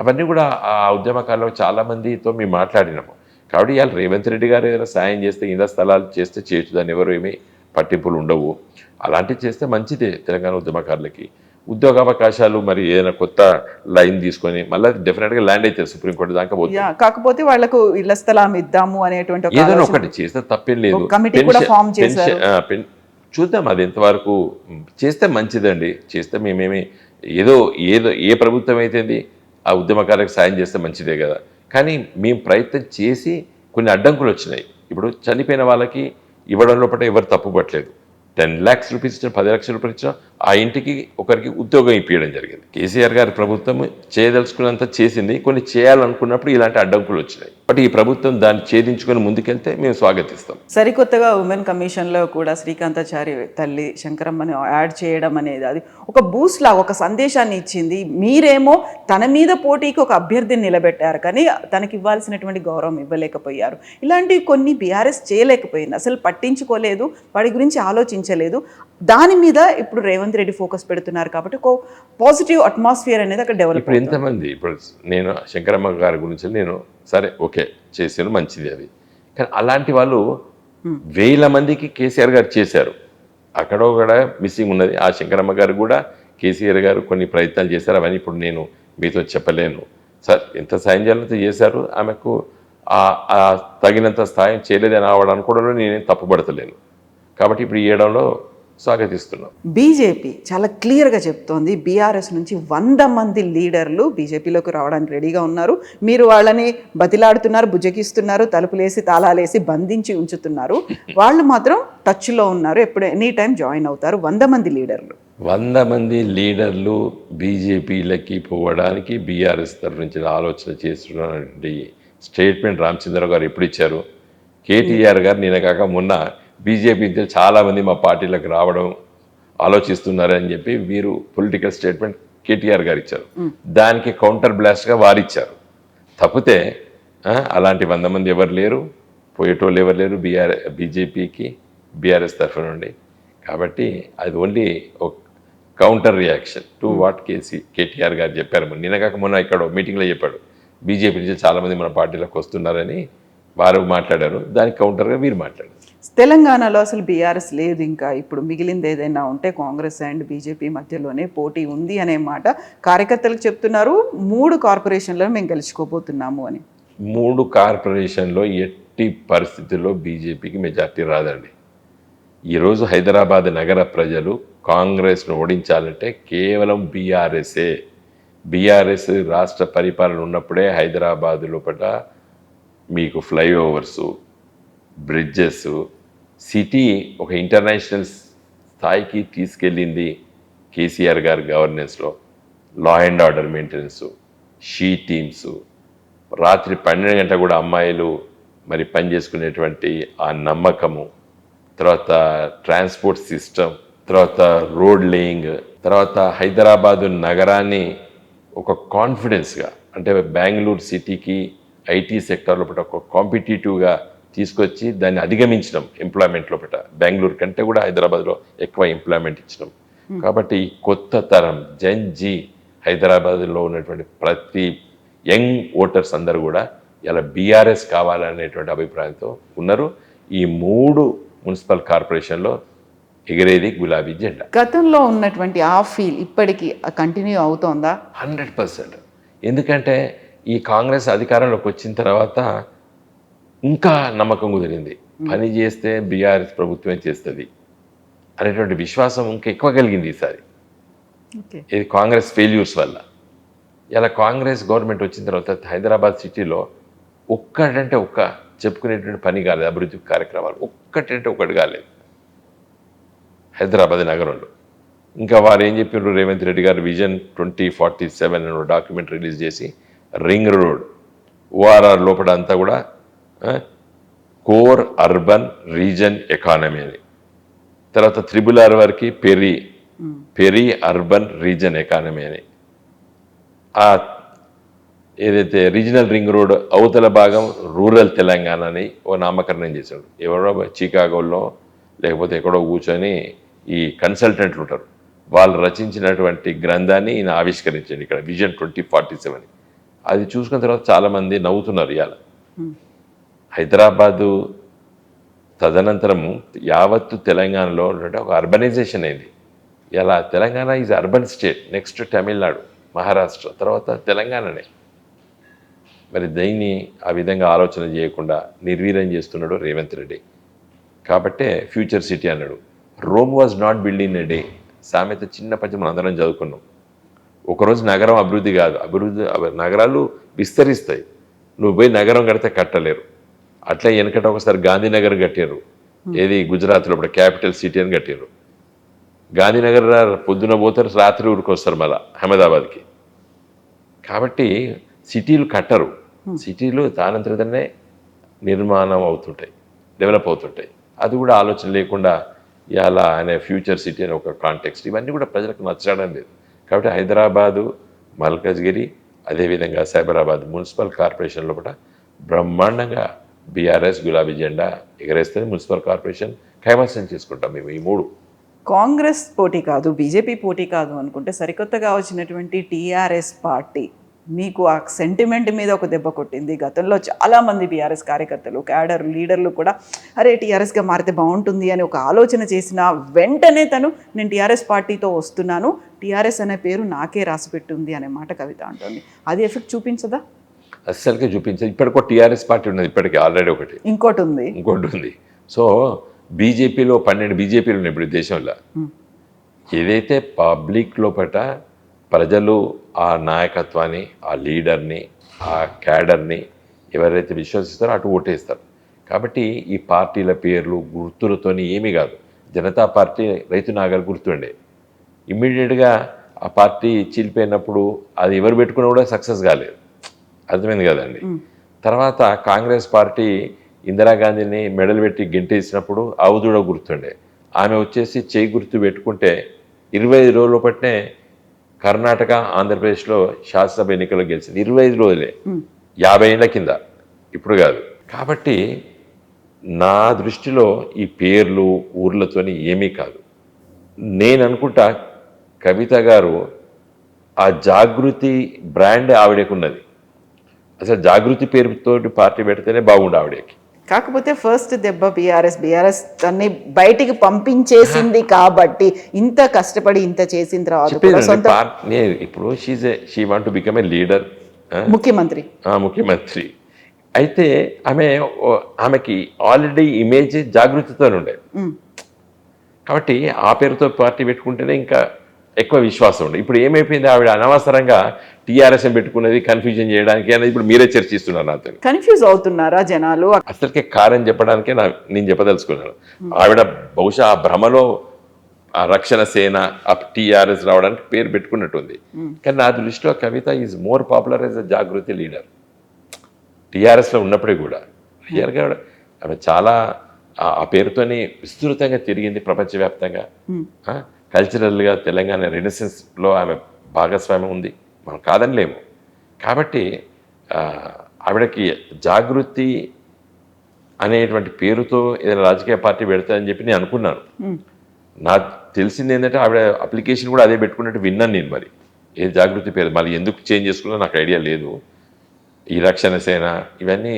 Speaker 3: అవన్నీ కూడా ఆ ఉద్యమకారులు చాలా మందితో మేము మాట్లాడినాము. కాబట్టి ఇవాళ రేవంత్ రెడ్డి గారు ఏదైనా సాయం చేస్తే, ఇళ్ల స్థలాలు చేస్తే చేయొచ్చు, దాన్ని ఎవరు ఏమీ పట్టింపులు ఉండవు. అలాంటివి చేస్తే మంచిదే తెలంగాణ ఉద్యమకారులకి. ఉద్యోగావకాశాలు మరి ఏదైనా కొత్త లైన్ తీసుకొని మళ్ళీ డెఫినెట్గా ల్యాండ్ అయితే సుప్రీంకోర్టు దాకా పోతుంది.
Speaker 2: కాకపోతే వాళ్ళకు ఇళ్ల స్థలం ఇద్దాము అనేటువంటి
Speaker 3: ఏదైనా ఒకటి చేస్తే తప్పేం లేదు. చూద్దాం అది ఎంతవరకు చేస్తే మంచిదండి. చేస్తే మేమేమి ఏదో ఏ ప్రభుత్వం అయితేంది ఆ ఉద్యమకారులకు సాయం చేస్తే మంచిదే కదా. కానీ మేము ప్రయత్నం చేసి కొన్ని అడ్డంకులు వచ్చినాయి. ఇప్పుడు చనిపోయిన వాళ్ళకి ఇవ్వడం లోపల ఎవరు తప్పు పట్టలేదు. 10 lakhs రూపీస్ ఇచ్చిన, 10 లక్షల రూపాయలు ఇచ్చినా ఆ ఇంటికి ఒకరికి ఉద్యోగం ఇప్పించడం జరిగింది. కేసీఆర్ గారి ప్రభుత్వం చేయదలుచుకున్నంత చేసింది, కొన్ని చేయాలనుకున్నప్పుడు ఇలాంటి అడ్డంకులు వచ్చినాయి. బట్ ఈ ప్రభుత్వం దాన్ని ఛేదించుకొని ముందుకెళ్తే మేము స్వాగతిస్తాం.
Speaker 2: సరికొత్తగా ఉమెన్ కమిషన్లో కూడా శ్రీకాంతాచారి తల్లి శంకరమ్మని యాడ్ చేయడం అనేది అది ఒక బూస్ట్ లాగా ఒక సందేశాన్ని ఇచ్చింది. మీరేమో తన మీద పోటీకి ఒక అభ్యర్థిని నిలబెట్టారు, కానీ తనకి ఇవ్వాల్సినటువంటి గౌరవం ఇవ్వలేకపోయారు. ఇలాంటివి కొన్ని బీఆర్ఎస్ చేయలేకపోయింది, అసలు పట్టించుకోలేదు, వాడి గురించి ఆలోచించలేదు. దాని మీద ఇప్పుడు రేవంత్ రెడ్డి ఫోకస్ పెడుతున్నారు కాబట్టి ఒక పాజిటివ్ అట్మాస్ఫియర్ అనేది అక్కడ డెవలప్.
Speaker 3: ఇప్పుడు ఎంతమంది, ఇప్పుడు నేను శంకరమ్మ గారి గురించి నేను సరే ఓకే చేశాను, మంచిది అది, కానీ అలాంటి వాళ్ళు వేల మందికి కేసీఆర్ గారు చేశారు. అక్కడ కూడా మిస్సింగ్ ఉన్నది. ఆ శంకరమ్మ గారు కూడా కేసీఆర్ గారు కొన్ని ప్రయత్నాలు చేశారు, అవన్నీ ఇప్పుడు నేను మీతో చెప్పలేను. సార్ ఎంత సాయం చేయాలంటే చేశారు, ఆమెకు తగినంత సాయం చేయలేదని అవడానికి కూడా నేనేం తప్పుపడతలేను. కాబట్టి ఇప్పుడు ఈ ఏడంలో స్వాగతిస్తున్నాం.
Speaker 2: బీజేపీ చాలా క్లియర్గా చెప్తోంది, బీఆర్ఎస్ నుంచి 100 మంది లీడర్లు బీజేపీలోకి రావడానికి రెడీగా ఉన్నారు. మీరు వాళ్ళని బతిలాడుతున్నారు, బుజ్జగిస్తున్నారు, తలుపులేసి తాళాలేసి బంధించి ఉంచుతున్నారు. వాళ్ళు మాత్రం టచ్లో ఉన్నారు, ఎప్పుడు ఎనీ టైం జాయిన్ అవుతారు. 100 మంది లీడర్లు
Speaker 3: 100 మంది లీడర్లు బీజేపీలకి పోవడానికి బీఆర్ఎస్ తరఫు నుంచి ఆలోచన చేస్తున్నటువంటి స్టేట్మెంట్ రామచంద్ర గారు ఎప్పుడు ఇచ్చారు? కేటీఆర్ గారు నిన్న కాక మొన్న బీజేపీ చాలామంది మా పార్టీలకు రావడం ఆలోచిస్తున్నారని చెప్పి వీరు పొలిటికల్ స్టేట్మెంట్ కేటీఆర్ గారు ఇచ్చారు. దానికి కౌంటర్ బ్లాస్ట్గా వారిచ్చారు. తప్పితే అలాంటి 100 మంది ఎవరు లేరు, పోయేటోళ్ళు ఎవరు లేరు బీజేపీకి బీఆర్ఎస్ తరఫు నుండి. కాబట్టి అది ఓన్లీ ఒక counter reaction to what KTR గారు చెప్పారు. నిన్న కాక మొన్న ఇక్కడ మీటింగ్లో చెప్పాడు, బీజేపీ నుంచి చాలామంది మన పార్టీలకు వస్తున్నారని వారు మాట్లాడారు. దానికి కౌంటర్గా వీరు మాట్లాడారు.
Speaker 2: తెలంగాణలో అసలు బీఆర్ఎస్ లేదు, ఇంకా ఇప్పుడు మిగిలింది ఏదైనా ఉంటే కాంగ్రెస్ అండ్ బీజేపీ మధ్యలోనే పోటీ ఉంది అనే మాట కార్యకర్తలకు చెప్తున్నారు. 3 కార్పొరేషన్లో మేము గెలుచుకోబోతున్నాము అని.
Speaker 3: 3 కార్పొరేషన్లో ఎట్టి పరిస్థితుల్లో బీజేపీకి మెజార్టీ రాదండి. ఈరోజు హైదరాబాద్ నగర ప్రజలు కాంగ్రెస్ను ఓడించాలంటే కేవలం బీఆర్ఎస్ఏ. బీఆర్ఎస్ రాష్ట్ర పరిపాలన ఉన్నప్పుడే హైదరాబాద్ లోపల మీకు ఫ్లైఓవర్సు, బ్రిడ్జెస్, సిటీ ఒక ఇంటర్నేషనల్ స్థాయికి తీసుకెళ్ళింది కేసీఆర్ గారి గవర్నెన్స్లో. Law and order maintenance, she teams, రాత్రి 12 గంటల కూడా అమ్మాయిలు మరి పనిచేసుకునేటువంటి ఆ నమ్మకము, తర్వాత ట్రాన్స్పోర్ట్ సిస్టమ్, తర్వాత రోడ్ లేయింగ్, తర్వాత హైదరాబాదు నగరాన్ని ఒక కాన్ఫిడెన్స్గా, అంటే బెంగళూరు సిటీకి ఐటీ సెక్టర్ లోపల ఒక కాంపిటేటివ్గా తీసుకొచ్చి దాన్ని అధిగమించడం. ఎంప్లాయ్మెంట్ లోపల బెంగళూరు కంటే కూడా హైదరాబాద్లో ఎక్కువ ఎంప్లాయ్మెంట్ ఇచ్చడం. కాబట్టి ఈ కొత్త తరం జెన్-జీ హైదరాబాద్లో ఉన్నటువంటి ప్రతి యంగ్ ఓటర్స్ అందరూ కూడా ఇలా బీఆర్ఎస్ కావాలనేటువంటి అభిప్రాయంతో ఉన్నారు. ఈ 3 మున్సిపల్ కార్పొరేషన్లో ఎగిరేది గులాబీ జెండా.
Speaker 2: గతంలో ఉన్నటువంటి ఆ ఫీల్ ఇప్పటికీ కంటిన్యూ అవుతోందా?
Speaker 3: 100%. ఎందుకంటే ఈ కాంగ్రెస్ అధికారంలోకి వచ్చిన తర్వాత ఇంకా నమ్మకం కుదిరింది, పని చేస్తే బీఆర్ఎస్ ప్రభుత్వమే చేస్తుంది అనేటువంటి విశ్వాసం ఇంకా ఎక్కువ కలిగింది ఈసారి. ఇది కాంగ్రెస్ ఫెయిల్యూర్స్ వల్ల. ఇలా కాంగ్రెస్ గవర్నమెంట్ వచ్చిన తర్వాత హైదరాబాద్ సిటీలో ఒక్కటంటే ఒక్క చెప్పుకునేటువంటి పని కాలేదు, అభివృద్ధి కార్యక్రమాలు ఒక్కటంటే ఒకటి కాలేదు హైదరాబాద్ నగరంలో. ఇంకా వారు ఏం చెప్పారు, రేవంత్ రెడ్డి గారు విజన్ 2047 అనే డాక్యుమెంట్ రిలీజ్ చేసి రింగ్ రోడ్, ఓఆర్ఆర్ లోపల అంతా కూడా కోర్ అర్బన్ రీజన్ ఎకానమీ అని, తర్వాత 3R వరకు పెరీ అర్బన్ రీజన్ ఎకానమీ అని, ఆ ఏదైతే రీజనల్ రింగ్ రోడ్ అవతల భాగం రూరల్ తెలంగాణ అని ఓ నామకరణం చేశాడు. ఎవరో చికాగోలో లేకపోతే ఎక్కడో కూర్చొని ఈ కన్సల్టెంట్లు ఉంటారు, వాళ్ళు రచించినటువంటి గ్రంథాన్ని ఈయన ఆవిష్కరించాడు ఇక్కడ విజన్ 2047. అది చూసుకున్న తర్వాత చాలామంది నవ్వుతున్నారు. ఇవాళ హైదరాబాదు తదనంతరము యావత్తు తెలంగాణలో ఒక అర్బనైజేషన్ అయింది. ఇలా Telangana is urban state, next Tamil Nadu, Maharashtra, తర్వాత తెలంగాణనే. మరి దీన్ని ఆ విధంగా ఆలోచన చేయకుండా నిర్వీర్యం చేస్తున్నాడు రేవంత్ రెడ్డి. కాబట్టే ఫ్యూచర్ సిటీ అన్నాడు. Rome was not build in a day సామెత చిన్నప్పటి మనం అందరం చదువుకున్నాం. ఒకరోజు నగరం అభివృద్ధి కాదు, నగరాలు విస్తరిస్తాయి. నువ్వు పోయి నగరం కడితే కట్టలేరు. అట్లా వెనకట ఒకసారి గాంధీనగర్ కట్టారు, ఏది గుజరాత్లో ఇప్పుడు క్యాపిటల్ సిటీ అని కట్టారు. గాంధీనగర్ పొద్దున పోతారు, రాత్రి ఊరికి వస్తారు మళ్ళీ అహ్మదాబాద్కి. కాబట్టి సిటీలు కట్టరు, సిటీలు దానంతరనే నిర్మాణం అవుతుంటాయి, డెవలప్ అవుతుంటాయి. అది కూడా ఆలోచన లేకుండా ఇలా అనే ఫ్యూచర్ సిటీ అనే ఒక కాంటెక్స్ట్, ఇవన్నీ కూడా ప్రజలకు నచ్చడం లేదు. కాబట్టి హైదరాబాదు, మల్కజ్గిరి, అదేవిధంగా సైబరాబాద్ మున్సిపల్ కార్పొరేషన్ లోపల బ్రహ్మాండంగా బీఆర్ఎస్ గులాబీ జెండా ఎగరేస్తుంది. మున్సిపల్ కార్పొరేషన్ కైవసం చేసుకుంటాం మేము ఈ 3.
Speaker 2: కాంగ్రెస్ పోటీ కాదు, బీజేపీ పోటీ కాదు అనుకుంటే సరికొత్తగా వచ్చినటువంటి టీఆర్ఎస్ పార్టీ మీకు ఆ సెంటిమెంట్ మీద ఒక దెబ్బ కొట్టింది. గతంలో చాలామంది బీఆర్ఎస్ కార్యకర్తలు, క్యాడర్, లీడర్లు కూడా అరే టీఆర్ఎస్గా మారితే బాగుంటుంది అని ఒక ఆలోచన చేసిన వెంటనే నేను టీఆర్ఎస్ పార్టీతో వస్తున్నాను, టీఆర్ఎస్ అనే పేరు నాకే రాసిపెట్టుంది అనే మాట కవిత అంటుంది. అది ఎఫెక్ట్ చూపించదా?
Speaker 3: అస్సలుగా చూపించదు. ఇప్పటికో టీఆర్ఎస్ పార్టీ ఉన్నది, ఇప్పటికీ ఆల్రెడీ
Speaker 2: ఇంకోటి ఉంది. సో
Speaker 3: బీజేపీలో 12 బీజేపీలు ఉన్నాయి ఇప్పుడు దేశంలో. ఏదైతే పబ్లిక్ లోపల ప్రజలు ఆ నాయకత్వాన్ని, ఆ లీడర్ని, ఆ క్యాడర్ని ఎవరైతే విశ్వసిస్తారో అటు ఓటేస్తారు. కాబట్టి ఈ పార్టీల పేర్లు గుర్తులతోని ఏమీ కాదు. జనతా పార్టీ రైతు నాగలు గుర్తుండే, ఇమ్మీడియట్గా ఆ పార్టీ చీలిపోయినప్పుడు అది ఎవరు పెట్టుకున్నా కూడా సక్సెస్ కాలేదు, అర్థమైంది కదండి. తర్వాత కాంగ్రెస్ పార్టీ ఇందిరాగాంధీని మెడలు పెట్టి గెంటేసినప్పుడు ఆవుదూడ గుర్తుండే, ఆమె వచ్చేసి చేయి గుర్తు పెట్టుకుంటే 25 రోజుల పట్నే కర్ణాటక, ఆంధ్రప్రదేశ్లో శాసనసభ ఎన్నికల్లో గెలిచింది. 25 రోజులే, 50 ఏళ్ల కింద, ఇప్పుడు కాదు. కాబట్టి నా దృష్టిలో ఈ పేర్లు ఊర్లతోని ఏమీ కాదు. నేను అనుకుంటా కవిత గారు ఆ జాగృతి బ్రాండ్ ఆవిడకున్నది. అసలు జాగృతి పేరుతోటి పార్టీ పెడితేనే బాగుండు ఆవిడకి.
Speaker 2: కాకపోతే ఫస్ట్ దెబ్బ బీఆర్ఎస్ తన్ని బయటికి పంపించేసింది కాబట్టి ఇంత కష్టపడి ఇంత చేసిన తర్వాత
Speaker 3: ఇప్పుడు she want to become a leader, ముఖ్యమంత్రి అయితే ఆమెకి ఆల్రెడీ ఇమేజ్ జాగృతితో ఉండే. కాబట్టి ఆ పేరుతో పార్టీ పెట్టుకుంటేనే ఇంకా ఎక్కువ విశ్వాసం ఉండే. ఇప్పుడు ఏమైపోయింది, ఆవిడ అనవసరంగా టీఆర్ఎస్ పెట్టుకున్నది కన్ఫ్యూజన్ చేయడానికి అనేది ఇప్పుడు మీరే చర్చిస్తున్నారు. నాతో
Speaker 2: కన్ఫ్యూజ్ అవుతున్నారా జనాలు?
Speaker 3: అసలుకే కారణం చెప్పడానికే నేను చెప్పదలుచుకున్నాను. ఆవిడ బహుశా ఆ భ్రమలో ఆ రక్షణ సేన, ఆ టీఆర్ఎస్ రావడానికి పేరు పెట్టుకున్నట్టుంది. కానీ నా దృష్టిలో Kavitha is more popular as a Jagruthi leader. టీఆర్ఎస్లో ఉన్నప్పుడే కూడా రియల్గా ఆమె చాలా ఆ పేరుతోని విస్తృతంగా తిరిగింది ప్రపంచవ్యాప్తంగా. కల్చరల్గా తెలంగాణ రెనెసెన్స్లో ఆమె భాగస్వామ్యం ఉంది, మనం కాదనిలేము. కాబట్టి ఆవిడకి జాగృతి అనేటువంటి పేరుతో ఏదైనా రాజకీయ పార్టీ పెడతారని చెప్పి నేను అనుకున్నాను. నాకు తెలిసింది ఏంటంటే ఆవిడ అప్లికేషన్ కూడా అదే పెట్టుకున్నట్టు విన్నాను నేను. మరి ఏ జాగృతి పేరు మళ్ళీ ఎందుకు చేంజ్ చేసుకున్నా నాకు ఐడియా లేదు. ఈ రక్షణ సేన ఇవన్నీ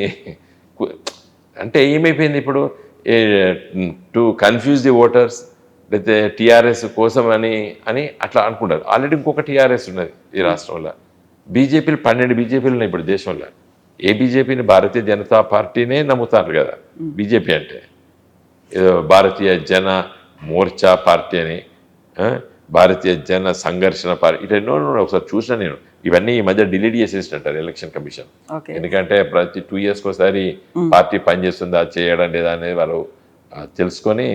Speaker 3: అంటే ఏమైపోయింది ఇప్పుడు, టు కన్ఫ్యూజ్ ది ఓటర్స్, లేకపోతే టీఆర్ఎస్ కోసం అని అట్లా అనుకుంటారు. ఆల్రెడీ ఇంకొక టీఆర్ఎస్ ఉన్నది ఈ రాష్ట్రంలో. బీజేపీలు 12 బీజేపీలు ఉన్నాయి ఇప్పుడు దేశంలో. ఏ బీజేపీని? భారతీయ జనతా పార్టీనే నమ్ముతారు కదా బీజేపీ అంటే. ఏదో భారతీయ జన మోర్చా పార్టీ అని, భారతీయ జన సంఘర్షణ పార్టీ, ఇట్లా ఎన్నో ఒకసారి చూసినా నేను. ఇవన్నీ ఈ మధ్య డిలీట్ చేసేసినట్టారు ఎలక్షన్ కమిషన్. ఎందుకంటే ప్రతి 2 yearsకి ఒకసారి పార్టీ పనిచేస్తుందా చేయడం లేదా అనేది వాళ్ళు తెలుసుకొని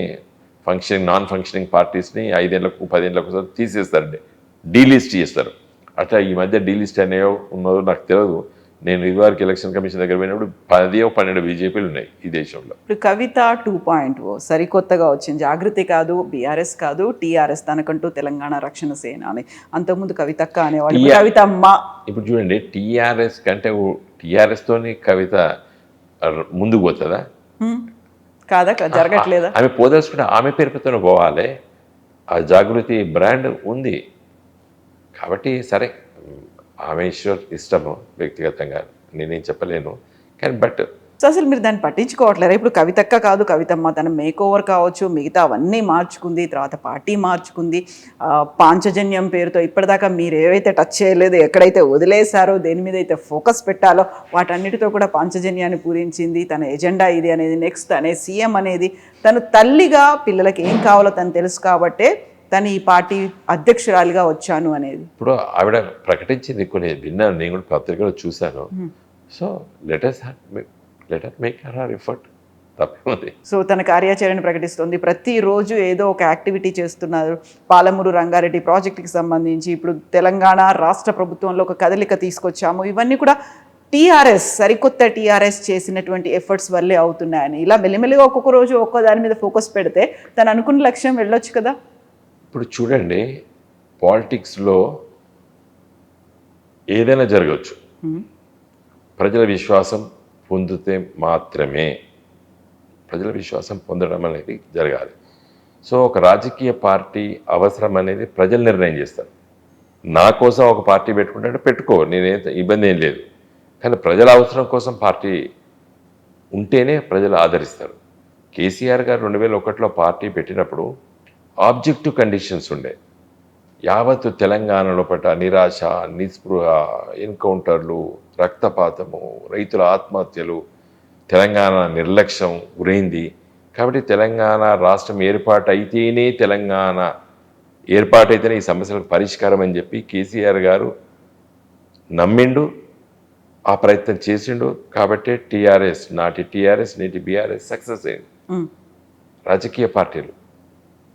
Speaker 3: నాన్ ఫంక్షనింగ్ పార్టీస్ని 5 ఏళ్లకు 10 ఏళ్ళకు ఒకసారి తీసేస్తారండి, డీలిస్ట్ చేస్తారు. అట్లా ఈ మధ్య డీలిస్ట్ అనేవో ఉన్నదో నాకు తెలియదు. నేను ఇదివరకు ఎలక్షన్ కమిషన్ దగ్గర పోయినప్పుడు 10-12 బీజేపీలు ఉన్నాయి ఈ దేశంలో.
Speaker 2: ఇప్పుడు కవిత 2.0 సరికొత్తగా వచ్చింది. జాగృతి కాదు, బీఆర్ఎస్ కాదు, టీఆర్ఎస్, తనకంటూ తెలంగాణ రక్షణ సేన అని. అంతకుముందు కవితక్క అనేవాళ్ళు, కవితమ్మ. ఇప్పుడు
Speaker 3: చూడండి, టీఆర్ఎస్ కంటే టీఆర్ఎస్తోని కవిత ముందుకు పోతుందా?
Speaker 2: కాదా, జరగట్లేదా?
Speaker 3: ఆమె పోదలుచుకుంటే ఆమె పేరుతోనే పోవాలి. ఆ జాగృతి బ్రాండ్ ఉంది కాబట్టి సరే, ఆమె ఇష్టము వ్యక్తిగతంగా నేనేం చెప్పలేను. కానీ బట్
Speaker 2: అసలు మీరు దాన్ని పట్టించుకోవట్లేరా? ఇప్పుడు కవితక్క కాదు, కవితమ్మ తన మేక్ ఓవర్ కావచ్చు, మిగతా అవన్నీ మార్చుకుంది, తర్వాత పార్టీ మార్చుకుంది. పాంచజన్యం పేరుతో ఇప్పటిదాకా మీరు ఏవైతే టచ్ చేయలేదు, ఎక్కడైతే వదిలేశారో, దేని మీద అయితే ఫోకస్ పెట్టాలో వాటన్నిటితో కూడా పాంచజన్యాన్ని పూరించింది. తన ఎజెండా ఇది అనేది, నెక్స్ట్ తనే సీఎం అనేది, తను తల్లిగా పిల్లలకి ఏం కావాలో తను తెలుసు కాబట్టే తను ఈ పార్టీ అధ్యక్షురాలిగా వచ్చాను అనేది
Speaker 3: ఇప్పుడు ఆవిడ ప్రకటించింది. కొన్ని విన్నాను, నేను కూడా పత్రికలో చూశాను. So let us make her effort. తప్పేముంది.
Speaker 2: సో తన కార్యాచరణ ప్రకటిస్తుంది, ప్రతిరోజు ఏదో ఒక యాక్టివిటీ చేస్తున్నారు. పాలమూరు రంగారెడ్డి ప్రాజెక్టుకి సంబంధించి ఇప్పుడు తెలంగాణ రాష్ట్ర ప్రభుత్వంలో ఒక కదలిక తీసుకొచ్చాము. ఇవన్నీ కూడా టీఆర్ఎస్, సరికొత్త టీఆర్ఎస్ చేసినటువంటి ఎఫర్ట్స్ వల్లే అవుతున్నాయని, ఇలా మెల్లిమెల్లిగా ఒక్కొక్క రోజు ఒక్కో దాని మీద ఫోకస్ పెడితే తను అనుకున్న లక్ష్యం వెళ్ళొచ్చు కదా.
Speaker 3: ఇప్పుడు చూడండి, పాలిటిక్స్లో ఏదైనా జరగవచ్చు. ప్రజల విశ్వాసం పొందితే మాత్రమే, ప్రజల విశ్వాసం పొందడం అనేది జరగాలి. సో ఒక రాజకీయ పార్టీ అవసరం అనేది ప్రజలు నిర్ణయం చేస్తారు. నా కోసం ఒక పార్టీ పెట్టుకుంటే పెట్టుకో, నేనే ఇబ్బంది ఏం లేదు. కానీ ప్రజల అవసరం కోసం పార్టీ ఉంటేనే ప్రజలు ఆదరిస్తారు. కేసీఆర్ గారు 2001లో పార్టీ పెట్టినప్పుడు ఆబ్జెక్టివ్ కండిషన్స్ ఉండే. యావత్తు తెలంగాణలో పట్ల నిరాశ, నిస్పృహ, ఎన్కౌంటర్లు, రక్తపాతము, రైతుల ఆత్మహత్యలు, తెలంగాణ నిర్లక్ష్యం గురైంది. కాబట్టి తెలంగాణ రాష్ట్రం ఏర్పాటైతేనే ఈ సమస్యలకు పరిష్కారం అని చెప్పి కేసీఆర్ గారు నమ్మిండు, ఆ ప్రయత్నం చేసిండు. కాబట్టి టీఆర్ఎస్, నాటి టీఆర్ఎస్ నేటి బీఆర్ఎస్ సక్సెస్ అయింది. రాజకీయ పార్టీలు,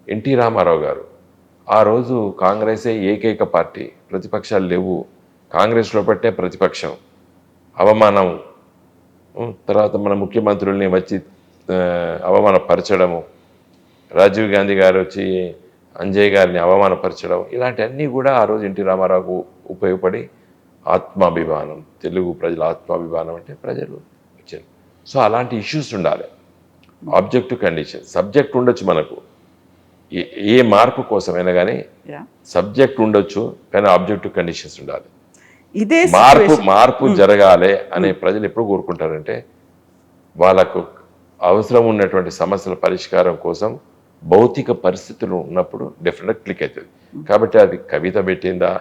Speaker 3: ఎన్టీ రామారావు గారు ఆ రోజు కాంగ్రెసే ఏకైక పార్టీ, ప్రతిపక్షాలు లేవు, కాంగ్రెస్లో పట్టే ప్రతిపక్షం, అవమానం, తర్వాత మన ముఖ్యమంత్రుల్ని వచ్చి అవమానపరచడము, రాజీవ్ గాంధీ గారు వచ్చి అంజయ్ గారిని అవమానపరచడం, ఇలాంటివన్నీ కూడా ఆ రోజు ఎన్టీ రామారావుకు ఉపయోగపడి ఆత్మాభిమానం, తెలుగు ప్రజల ఆత్మాభిమానం అంటే ప్రజలు వచ్చారు. సో అలాంటి ఇష్యూస్ ఉండాలి. ఆబ్జెక్టివ్ కండిషన్, సబ్జెక్ట్ ఉండొచ్చు మనకు, ఏ మార్పు కోసమైనా కానీ సబ్జెక్ట్ ఉండొచ్చు, కానీ ఆబ్జెక్టివ్ కండిషన్స్ ఉండాలి.
Speaker 2: ఇదే
Speaker 3: మార్పు జరగాలి అనే ప్రజలు ఎప్పుడు కోరుకుంటారంటే వాళ్ళకు అవసరం ఉన్నటువంటి సమస్యల పరిష్కారం కోసం భౌతిక పరిస్థితులు ఉన్నప్పుడు డెఫినెట్గా క్లిక్ అవుతుంది. కాబట్టి అది కవిత పెట్టిందా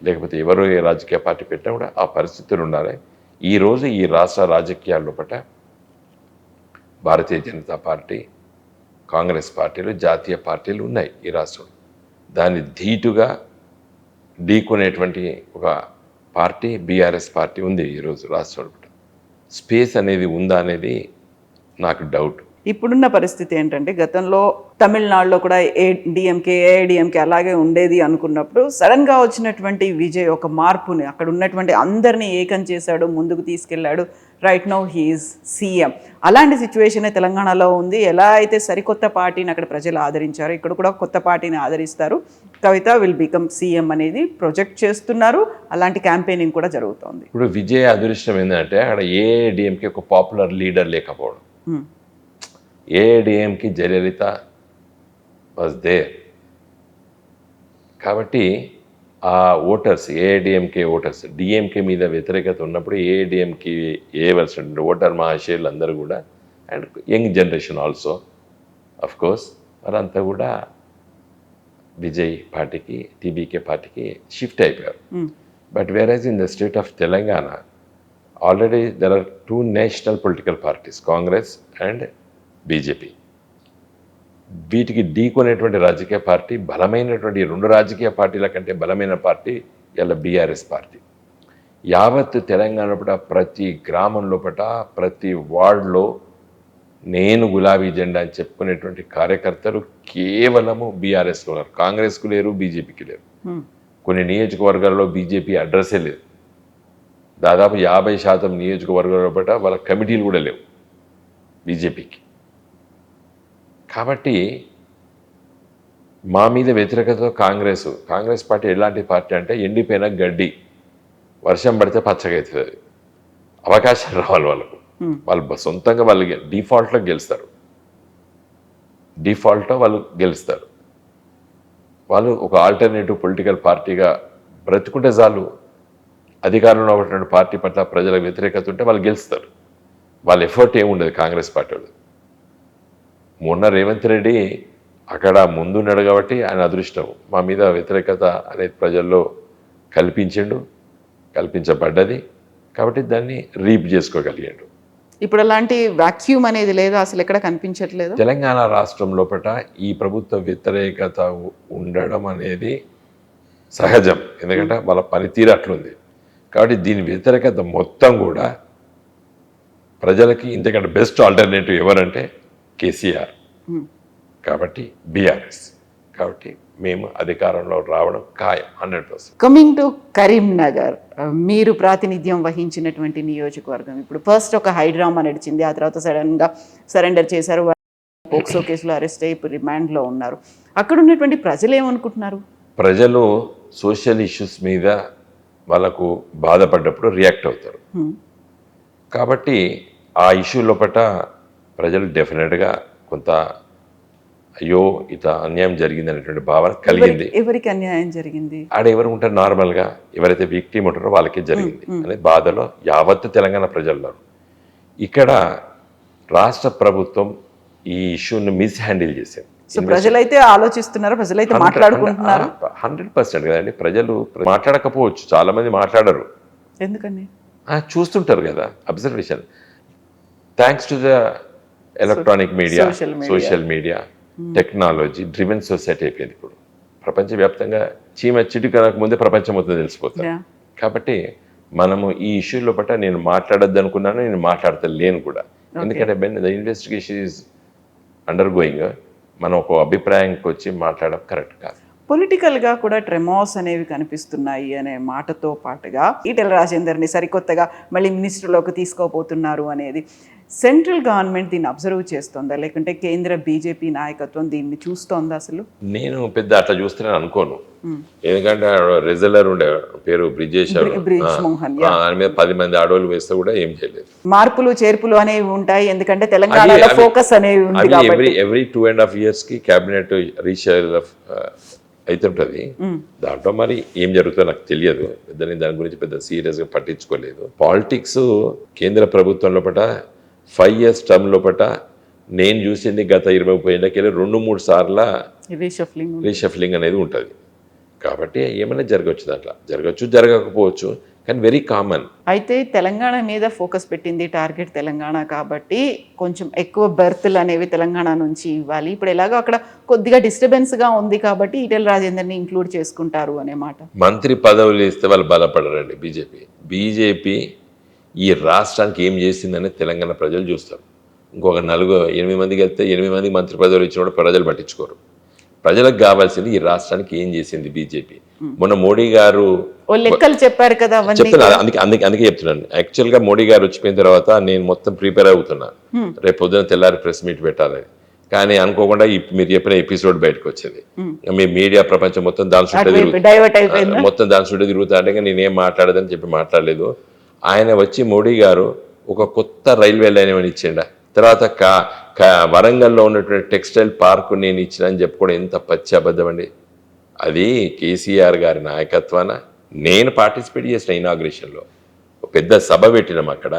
Speaker 3: లేకపోతే ఎవరు ఏ రాజకీయ పార్టీ పెట్టినా కూడా ఆ పరిస్థితులు ఉండాలి. ఈరోజు ఈ రాష్ట్ర రాజకీయాల్లో పట్ల భారతీయ జనతా పార్టీ, కాంగ్రెస్ పార్టీలు, జాతీయ పార్టీలు ఉన్నాయి ఈ రాష్ట్రంలో. దాన్ని ధీటుగా ఢీకొనేటువంటి ఒక పార్టీ బీఆర్ఎస్ పార్టీ ఉంది ఈరోజు రాష్ట్రంలో. స్పేస్ అనేది ఉందా అనేది నాకు డౌట్.
Speaker 2: ఇప్పుడున్న పరిస్థితి ఏంటంటే, గతంలో తమిళనాడులో కూడా ఏఐడిఎంకే అలాగే ఉండేది అనుకున్నప్పుడు సడన్గా వచ్చినటువంటి విజయ్ ఒక మార్పుని, అక్కడ ఉన్నటువంటి అందరినీ ఏకం చేశాడు, ముందుకు తీసుకెళ్లాడు. Right now he's CM. అలాంటి సిచ్యువేషనే తెలంగాణలో ఉంది. ఎలా అయితే సరికొత్త పార్టీని అక్కడ ప్రజలు ఆదరించారు, ఇక్కడ కూడా కొత్త పార్టీని ఆదరిస్తారు. కవిత విల్ బికమ్ సీఎం అనేది ప్రొజెక్ట్ చేస్తున్నారు. అలాంటి క్యాంపెయినింగ్ కూడా జరుగుతోంది.
Speaker 3: ఇప్పుడు విజయ్ అదృష్టం ఏంటంటే అక్కడ ఏఐడిఎంకే ఒక పాపులర్ లీడర్ లేకపోవడం. ఏఐడిఎంకి జయలలిత వాజ్ దేర్. కాబట్టి ఆ ఓటర్స్, ఏఐడిఎంకే ఓటర్స్, డిఎంకే మీద వ్యతిరేకత ఉన్నప్పుడు ఏఐడిఎంకి వేయవలసినటువంటి ఓటర్ మహాశయులు అందరూ కూడా, and young generation also of course, వారంతా కూడా విజయ్ పార్టీకి, టీబీకే పార్టీకి షిఫ్ట్ అయిపోయారు. But average in the state of Telangana already there are 2 national political parties, Congress and BJP. వీటికి ఢీకొనేటువంటి రాజకీయ పార్టీ, బలమైనటువంటి 2 రాజకీయ పార్టీల కంటే బలమైన పార్టీ ఇలా బీఆర్ఎస్ పార్టీ. యావత్ తెలంగాణ లోపల ప్రతి గ్రామం లోపల, ప్రతి వార్డులో నేను గులాబీ జెండా అని చెప్పుకునేటువంటి కార్యకర్తలు కేవలము బీఆర్ఎస్లో ఉన్నారు. కాంగ్రెస్కు లేరు, బీజేపీకి లేరు. కొన్ని నియోజకవర్గాల్లో బీజేపీ అడ్రస్సే లేదు. దాదాపు 50% నియోజకవర్గాల లోపల వాళ్ళ కమిటీలు కూడా లేవు బీజేపీకి. కాబట్టి మా మీద వ్యతిరేకతతో కాంగ్రెస్ పార్టీ ఎలాంటి పార్టీ అంటే ఎండిపోయిన గడ్డి, వర్షం పడితే పచ్చగా అవుతుంది. అవకాశాలు రావాలి వాళ్ళకు, వాళ్ళు సొంతంగా వాళ్ళు డిఫాల్ట్లో గెలుస్తారు. వాళ్ళు ఒక ఆల్టర్నేటివ్ పొలిటికల్ పార్టీగా బ్రతుకుంటే చాలు. అధికారంలో ఉన్నటువంటి పార్టీ పట్ల ప్రజల వ్యతిరేకత ఉంటే వాళ్ళు గెలుస్తారు. వాళ్ళ ఎఫర్ట్ ఏముండదు కాంగ్రెస్ పార్టీ వాళ్ళు. మొన్న రేవంత్ రెడ్డి అక్కడ ముందున్నాడు కాబట్టి ఆయన అదృష్టం. మా మీద వ్యతిరేకత అనేది ప్రజల్లో కల్పించబడ్డది కాబట్టి దాన్ని రీప్ చేసుకోగలిగాడు.
Speaker 2: ఇప్పుడు అలాంటి వాక్యూమ్ అనేది లేదా, అసలు ఎక్కడ కనిపించట్లేదు.
Speaker 3: తెలంగాణ రాష్ట్రం లోపల ఈ ప్రభుత్వ వ్యతిరేకత ఉండడం అనేది సహజం, ఎందుకంటే వాళ్ళ పనితీరు అట్లుంది. కాబట్టి దీని వ్యతిరేకత మొత్తం కూడా ప్రజలకి ఇంతకంటే బెస్ట్ ఆల్టర్నేటివ్ ఎవరంటే కేసీఆర్. కాబట్టి బీఆర్ఎస్. కాబట్టి మేము అధికారంలో రావడం ఖాయం 100%.
Speaker 2: కమింగ్ టు కరీంనగర్, మీరు ప్రాతినిధ్యం వహించినటువంటి నియోజకవర్గం ఇప్పుడు ఫస్ట్ ఒక హైడ్రామా నడిచింది, ఆ తర్వాత సడన్గా సరెండర్ చేశారు, పోక్సో కేసులో అరెస్ట్ అయ్యి ఇప్పుడు రిమాండ్లో ఉన్నారు. అక్కడ ఉన్నటువంటి ప్రజలు ఏమనుకుంటున్నారు?
Speaker 3: ప్రజలు సోషల్ ఇష్యూస్ మీద వాళ్ళకు బాధపడ్డప్పుడు రియాక్ట్ అవుతారు. కాబట్టి ఆ ఇష్యూ లోపల ప్రజలు డెఫినెట్గా కొంత అయ్యో ఇట్లా అన్యాయం జరిగింది అనేటువంటి భావన కలిగింది.
Speaker 2: ఎవరికి అన్యాయం జరిగింది?
Speaker 3: ఆడ ఎవరు ఉంటారు, నార్మల్గా ఎవరైతే విక్టిమ్ ఉంటారో వాళ్ళకే జరిగింది అనే బాధలో యావత్తు తెలంగాణ ప్రజల్లో. ఇక్కడ రాష్ట్ర ప్రభుత్వం ఈ ఇష్యూని మిస్ హ్యాండిల్ చేసింది.
Speaker 2: సో ప్రజలైతే ఆలోచిస్తున్నారు, ప్రజలైతే మాట్లాడుకుంటున్నారు.
Speaker 3: 100% కదండి. ప్రజలు మాట్లాడకపోవచ్చు, చాలా మంది మాట్లాడరు.
Speaker 2: ఎందుకని?
Speaker 3: చూస్తుంటారు కదా, observation. Thanks to the electronic media, social media, technology driven society అయిపోయింది. ఇప్పుడు ప్రపంచవ్యాప్తంగా చీమ చిటికనకు ముందే ప్రపంచం మొత్తం తెలిసిపోతుంది. కాబట్టి మనము ఈ ఇష్యూ లోపల నేను మాట్లాడద్దు అనుకున్నాను, నేను మాట్లాడతలేను కూడా. ఎందుకంటే the investigation is under going. మనం ఒక అభిప్రాయానికి వచ్చి మాట్లాడడం కరెక్ట్ కాదు.
Speaker 2: పొలిటికల్గా కూడా ట్రెమాస్ అనేవి కనిపిస్తున్నాయి అనే మాటతో పాటుగా ఈటెల రాజేందర్ని సరికొత్తగా మళ్ళీ మినిస్టర్లోకి తీసుకోబోతున్నారు అనేది సెంట్రల్ గవర్నమెంట్ దీన్ని అబ్జర్వ్ చేస్తుందా, లేకుంటే కేంద్ర బీజేపీ నాయకత్వం దీన్ని చూస్తోందా? అసలు
Speaker 3: నేను పెద్ద అట్లా చూస్తున్నాను అనుకోను. ఎందుకంటే రెజలర్ ఉండే పేరు బ్రిజేష్
Speaker 2: మోహన్,
Speaker 3: దాని మీద 10 మంది ఆడవాళ్ళు వేస్తే కూడా ఏం చేయలేదు.
Speaker 2: మార్పులు చేర్పులు అనేవి ఉంటాయి, ఎందుకంటే తెలంగాణలో ఫోకస్ అనేవి ఉంది.
Speaker 3: ఎవ్రీ 2.5 years క్యాబినెట్ రీషఫల్ అవుతుంటుంది. దాంట్లో మరి ఏం జరుగుతుందో నాకు తెలియదు. దాని గురించి పెద్ద సీరియస్గా పట్టించుకోలేదు. పాలిటిక్స్ కేంద్ర ప్రభుత్వం లోపల 5 years టర్మ్ లోపల నేను చూసింది గత 20-30 ఏళ్ళకెళ్ళి 2-3 సార్లు రీషఫ్లింగ్ అనేది ఉంటుంది. కాబట్టి ఏమైనా జరగవచ్చు, దాంట్లో జరగచ్చు, జరగకపోవచ్చు, కానీ వెరీ కామన్.
Speaker 2: అయితే తెలంగాణ మీద ఫోకస్ పెట్టింది, టార్గెట్ తెలంగాణ, కాబట్టి కొంచెం ఎక్కువ బెర్త్లు అనేవి తెలంగాణ నుంచి ఇవ్వాలి. ఇప్పుడు ఎలాగో అక్కడ కొద్దిగా డిస్టర్బెన్స్గా ఉంది కాబట్టి ఈటెల రాజేందర్ని ఇంక్లూడ్ చేసుకుంటారు అనే మాట.
Speaker 3: మంత్రి పదవులు ఇస్తే వాళ్ళు బలపడరండి. బీజేపీ ఈ రాష్ట్రానికి ఏం చేసిందని తెలంగాణ ప్రజలు చూస్తారు. ఇంకొక 8 మందికి వెళ్తే 8 మందికి మంత్రి పదవులు ఇచ్చిన కూడా ప్రజలు పట్టించుకోరు. ప్రజలకు కావాల్సింది ఈ రాష్ట్రానికి ఏం చేసింది బీజేపీ. మొన్న మోడీ గారు
Speaker 2: లెక్కలు చెప్పారు కదా,
Speaker 3: చెప్తున్నా, అందుకే చెప్తున్నాను. యాక్చువల్గా మోడీ గారు వచ్చిపోయిన తర్వాత నేను మొత్తం ప్రిపేర్ అవుతున్నా, రేపు పొద్దున తెల్లారి ప్రెస్ మీట్ పెట్టాలని. కానీ అనుకోకుండా మీరు చెప్పిన ఎపిసోడ్ బయటకు వచ్చేది. మీ మీడియా ప్రపంచం మొత్తం దాని చుట్టూ తిరుగుతా అంటే నేనేం మాట్లాడదని చెప్పి మాట్లాడలేదు. ఆయన వచ్చి మోడీ గారు ఒక కొత్త రైల్వే లైన్ ఏమైనా ఇచ్చిండ, తర్వాత వరంగల్లో ఉన్నటువంటి టెక్స్టైల్ పార్కు నేను ఇచ్చినని చెప్పుకోవడం ఎంత పచ్చి అబద్ధం అండి. అది కేసీఆర్ గారి నాయకత్వాన నేను పార్టిసిపేట్ చేసిన ఇనాగ్రేషన్లో పెద్ద సభ పెట్టినాం అక్కడ.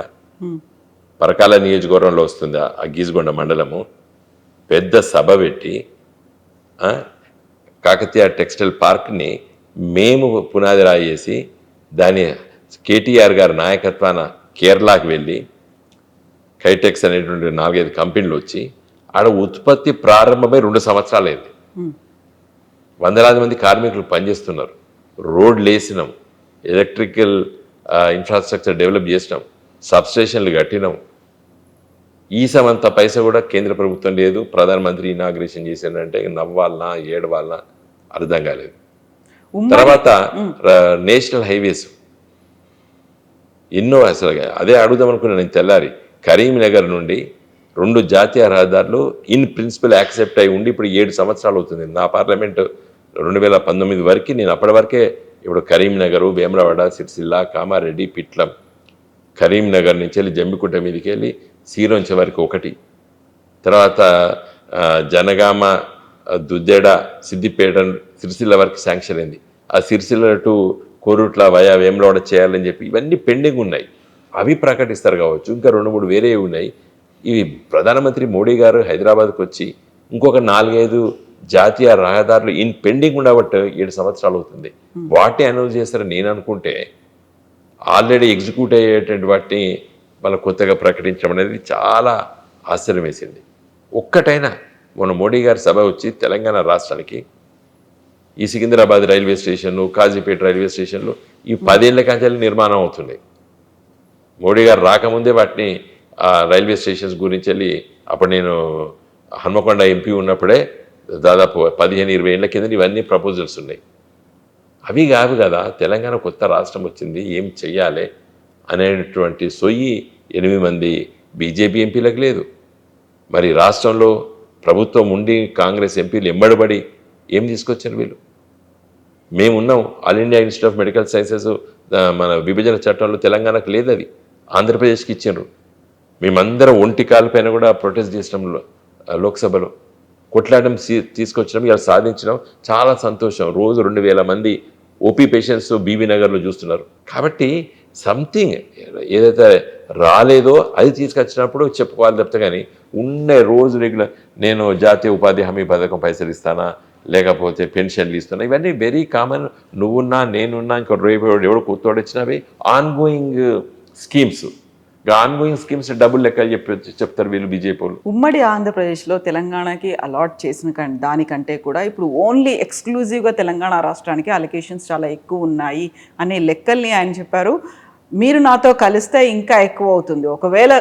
Speaker 3: పరకాల నియోజకవర్గంలో వస్తుంది ఆ గీజగొండ మండలము. పెద్ద సభ పెట్టి కాకతీయ టెక్స్టైల్ పార్క్ని మేము పునాది రాయేసి దాని కేటీఆర్ గారి నాయకత్వాన కేరళకు వెళ్ళి కైటెక్స్ అనేటువంటి 4-5 కంపెనీలు వచ్చి ఆడ ఉత్పత్తి ప్రారంభమై 2 సంవత్సరాలు అయింది. వందలాది మంది కార్మికులు పనిచేస్తున్నారు. రోడ్లు వేసినాం, ఎలక్ట్రికల్ ఇన్ఫ్రాస్ట్రక్చర్ డెవలప్ చేసినాం, సబ్స్టేషన్లు కట్టినాం. ఈ సమంత పైసా కూడా కేంద్ర ప్రభుత్వం లేదు. ప్రధానమంత్రి ఇనాగ్రేషన్ చేసిందంటే నవ్వాలనా ఏడవాలనా అర్థం కాలేదు. తర్వాత నేషనల్ హైవేస్ ఎన్నో, అసలు అదే అడుగుదాం అనుకున్నాను నేను తెల్లారి. కరీంనగర్ నుండి 2 జాతీయ రహదారులు ఇన్ ప్రిన్సిపల్ యాక్సెప్ట్ అయి ఉండి ఇప్పుడు 7 సంవత్సరాలు అవుతుంది. నా పార్లమెంట్ 2019 వరకు, నేను అప్పటి వరకే ఇప్పుడు కరీంనగరు, వేములవాడ, సిరిసిల్ల, కామారెడ్డి, పిట్లం, కరీంనగర్ నుంచి వెళ్ళి జంబికుంట మీదకి వెళ్ళి సీరోంచ వరకు ఒకటి, తర్వాత జనగామ, దుద్దెడ, సిద్దిపేట, సిరిసిల్ల వరకు శాంక్షన్ అయింది. ఆ సిరిసిల్ల టు కోరుట్ల వయా వేములవాడ చేయాలని చెప్పి ఇవన్నీ పెండింగ్ ఉన్నాయి. అవి ప్రకటిస్తారు కావచ్చు, ఇంకా 2-3 వేరే ఉన్నాయి. ఇవి ప్రధానమంత్రి మోడీ గారు హైదరాబాద్కి వచ్చి ఇంకొక 4-5 జాతీయ రహదారులు ఇన్ పెండింగ్ ఉండబట్టి 7 సంవత్సరాలు అవుతుంది. వాటిని అనౌన్స్ చేస్తారని నేను అనుకుంటే ఆల్రెడీ ఎగ్జిక్యూట్ అయ్యేటువంటి వాటిని వాళ్ళు కొత్తగా ప్రకటించడం అనేది చాలా ఆశ్చర్యం వేసింది. ఒక్కటైనా మొన్న మోడీ గారి సభ వచ్చి తెలంగాణ రాష్ట్రానికి ఈ సికింద్రాబాద్ రైల్వే స్టేషన్లు, కాజీపేట రైల్వే స్టేషన్లు ఈ 10 ఏళ్ల కంచెలు నిర్మాణం అవుతున్నాయి. మోడీ గారు రాకముందే వాటిని ఆ రైల్వే స్టేషన్స్ గురించి వెళ్ళి అప్పుడు నేను హన్మకొండ ఎంపీ ఉన్నప్పుడే దాదాపు 15-20 ఏళ్ల కింద ఇవన్నీ ప్రపోజల్స్ ఉన్నాయి. అవి కాదు కదా, తెలంగాణ కొత్త రాష్ట్రం వచ్చింది, ఏం చెయ్యాలి అనేటువంటి సొయ్యి 8 మంది బీజేపీ ఎంపీలకు లేదు. మరి రాష్ట్రంలో ప్రభుత్వం ఉండి కాంగ్రెస్ ఎంపీలు ఎంబడబడి ఏం తీసుకొచ్చారు వీళ్ళు? మేమున్నాం, all India institute of medical sciences మన విభజన చట్టంలో తెలంగాణకు లేదు, అది ఆంధ్రప్రదేశ్కి ఇచ్చిండ్రు. మేమందరం ఒంటి కాళ్ళపైన కూడా ప్రొటెస్ట్ చేసినాం, లోక్సభలో కొట్లాడడం తీసుకొచ్చినాం, ఇలా సాధించినాం. చాలా సంతోషం. రోజు 2000 మంది ఓపీ పేషెంట్స్ బీబీ నగర్లో చూస్తున్నారు. కాబట్టి సంథింగ్ ఏదైతే రాలేదో అది తీసుకొచ్చినప్పుడు చెప్పుకోవాలి తప్పితే, కానీ ఉండే రోజు రెగ్యులర్ నేను జాతీయ ఉపాధి హామీ పథకం పైసలు ఇస్తానా, లేకపోతే పెన్షన్లు ఇస్తున్నా, ఇవన్నీ వెరీ కామన్. నువ్వున్నా నేనున్నా ఇంకో రేపు ఎవడు కొత్తోడు వచ్చినవి ఆన్గోయింగ్ స్కీమ్స్. ఆన్గోయింగ్ స్కీమ్స్ డబ్బులు లెక్కలు చెప్తారు వీళ్ళు బీజేపీ వాళ్ళు.
Speaker 2: ఉమ్మడి ఆంధ్రప్రదేశ్లో తెలంగాణకి అలాట్ చేసిన దానికంటే కూడా ఇప్పుడు ఓన్లీ ఎక్స్క్లూజివ్గా తెలంగాణ రాష్ట్రానికి అలొకేషన్స్ చాలా ఎక్కువ ఉన్నాయి అనే లెక్కల్ని ఆయన చెప్పారు. మీరు నాతో కలిస్తే ఇంకా ఎక్కువ అవుతుంది. ఒకవేళ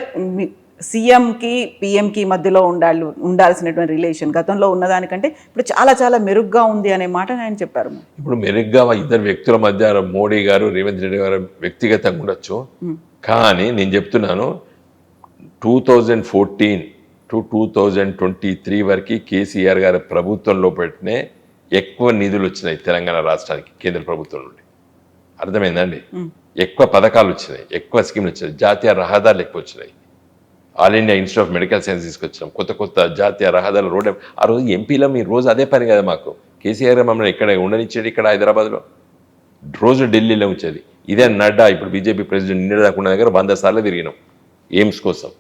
Speaker 2: సీఎంకి పిఎంకి మధ్యలో ఉండాల్సినటువంటి రిలేషన్ గతంలో ఉన్నదానికంటే ఇప్పుడు చాలా చాలా మెరుగ్గా ఉంది అనే మాట ఆయన చెప్పారు.
Speaker 3: ఇప్పుడు మెరుగ్గా ఇద్దరు వ్యక్తుల మధ్య మోడీ గారు రేవంత్ రెడ్డి గారు వ్యక్తిగతంగా ఉండొచ్చు, కానీ నేను చెప్తున్నాను 2014 to 2023 వరకు కేసీఆర్ గారి ప్రభుత్వంలో పెట్టినే ఎక్కువ నిధులు వచ్చినాయి తెలంగాణ రాష్ట్రానికి కేంద్ర ప్రభుత్వం నుండి. అర్థమైందండి? ఎక్కువ పథకాలు వచ్చినాయి, ఎక్కువ స్కీమ్లు వచ్చినాయి, జాతీయ రహదారులు ఎక్కువ వచ్చినాయి. All India institute of medical science తీసుకొచ్చినాం, కొత్త జాతీయ రహదారులు రోడ్. ఆ రోజు ఎంపీలో మీ రోజు అదే పని కదా మాకు. కేసీఆర్ మమ్మల్ని ఇక్కడ ఉండనిచ్చేది, ఇక్కడ హైదరాబాద్లో రోజు ఢిల్లీలో ఉంచేది. ఇదే నడ్డా ఇప్పుడు బీజేపీ ప్రెసిడెంట్ నిన్న దాకా దగ్గర 100 సార్లు తిరిగినాం ఎయిమ్స్ కోసం.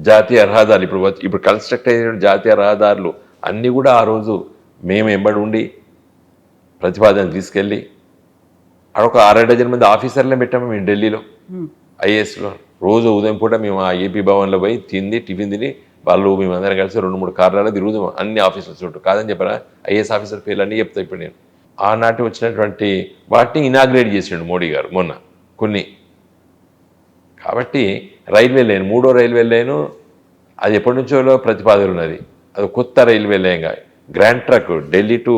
Speaker 3: జాతీయ రహదారులు ఇప్పుడు కన్స్ట్రక్ట్ అయిన జాతీయ రహదారులు అన్నీ కూడా ఆ రోజు మేము ఎంబడి ఉండి ప్రతిపాదన తీసుకెళ్ళి అక్కడ 6 డజన్ మంది ఆఫీసర్లే పెట్టాము మేము ఢిల్లీలో ఐఏఎస్లో. రోజు ఉదయం పూట మేము ఆ ఏపీ భవన్లో పోయి టిఫిన్ తిని వాళ్ళు మేమందరం కలిసి 2-3 కార్లలో తిరుగుదాం అన్ని ఆఫీసులు చుట్టూ. కాదని చెప్పరా, ఐఏఎస్ ఆఫీసర్ పేర్లు అన్నీ చెప్తా ఇప్పుడు నేను. ఆనాటి వచ్చినటువంటి వాటిని ఇనాగ్రేట్ చేసిండు మోడీ గారు మొన్న కొన్ని. కాబట్టి రైల్వే లైన్, 3వ రైల్వే లైను అది ఎప్పటి నుంచో ప్రతిపాదన ఉన్నది. అది కొత్త రైల్వే లైన్గా grand truck Delhi to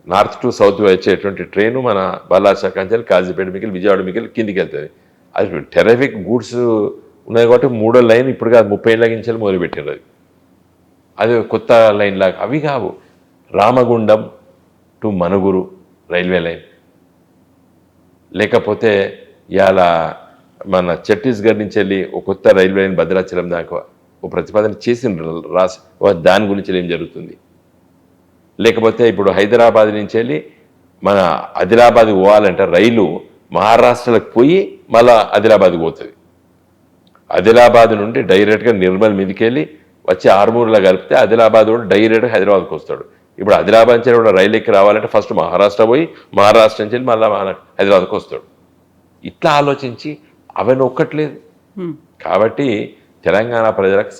Speaker 3: north to south వచ్చేటువంటి ట్రైను మన బాలాషా కంచెల్ కాజీపేట మిగిలి విజయవాడ మిగిలి కిందికి వెళ్తుంది. అది టెరఫిక్ గూడ్స్ ఉన్నది కాబట్టి 3వ లైన్ ఇప్పుడు కాదు 30 ఏళ్ళ నుంచి మొదలుపెట్టారు. అది కొత్త లైన్ లాగా అవి కావు. Ramagundam to Manuguru railway line, లేకపోతే ఇవాళ మన ఛత్తీస్గఢ్ నుంచి వెళ్ళి ఒక కొత్త రైల్వే లైన్ భద్రాచలం దాకా ఒక ప్రతిపాదన చేసిండ్రు దాని గురించి ఏం జరుగుతుంది. లేకపోతే ఇప్పుడు హైదరాబాద్ నుంచి వెళ్ళి మన ఆదిలాబాద్కి పోవాలంటే రైలు మహారాష్ట్రలకు పోయి మళ్ళా ఆదిలాబాద్కి పోతుంది. ఆదిలాబాద్ నుండి డైరెక్ట్గా నిర్మల్ మీదకి వెళ్ళి వచ్చి ఆర్మూర్లో కలిపితే ఆదిలాబాద్ కూడా డైరెక్ట్గా హైదరాబాద్కి వస్తాడు. ఇప్పుడు ఆదిలాబాద్ నుంచి కూడా రైలు ఎక్కి రావాలంటే ఫస్ట్ మహారాష్ట్ర పోయి మహారాష్ట్ర నుంచి వెళ్ళి మళ్ళీ హైదరాబాద్కి వస్తాడు. ఇట్లా ఆలోచించి అవన్నీ ఒక్కట్లేదు. కాబట్టి తెలంగాణ ప్రజలకు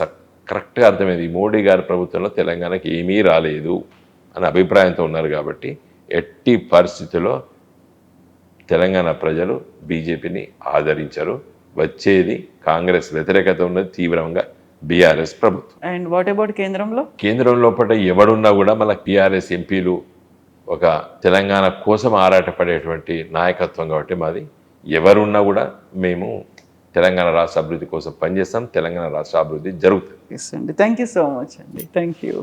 Speaker 3: కరెక్ట్గా అర్థమైంది, మోడీ గారి ప్రభుత్వంలో తెలంగాణకి ఏమీ రాలేదు అనే అభిప్రాయంతో ఉన్నారు. కాబట్టి ఎట్టి పరిస్థితుల్లో తెలంగాణ ప్రజలు బీజేపీని ఆదరించరు. వచ్చేది కాంగ్రెస్ వ్యతిరేకత ఉన్నది తీవ్రంగా బీఆర్ఎస్ ప్రభుత్వం.
Speaker 2: అండ్ వాట్ అబౌట్ కేంద్రం
Speaker 3: లోపల ఎవడున్నా కూడా మన బీఆర్ఎస్ ఎంపీలు ఒక తెలంగాణ కోసం ఆరాటపడేటువంటి నాయకత్వం కాబట్టి మాది. ఎవరున్నా కూడా మేము తెలంగాణ రాష్ట్ర అభివృద్ధి కోసం పనిచేస్తాం. తెలంగాణ రాష్ట్ర అభివృద్ధి జరుగుతుంది.
Speaker 2: థ్యాంక్ యూ సో మచ్ అండి. Thank you.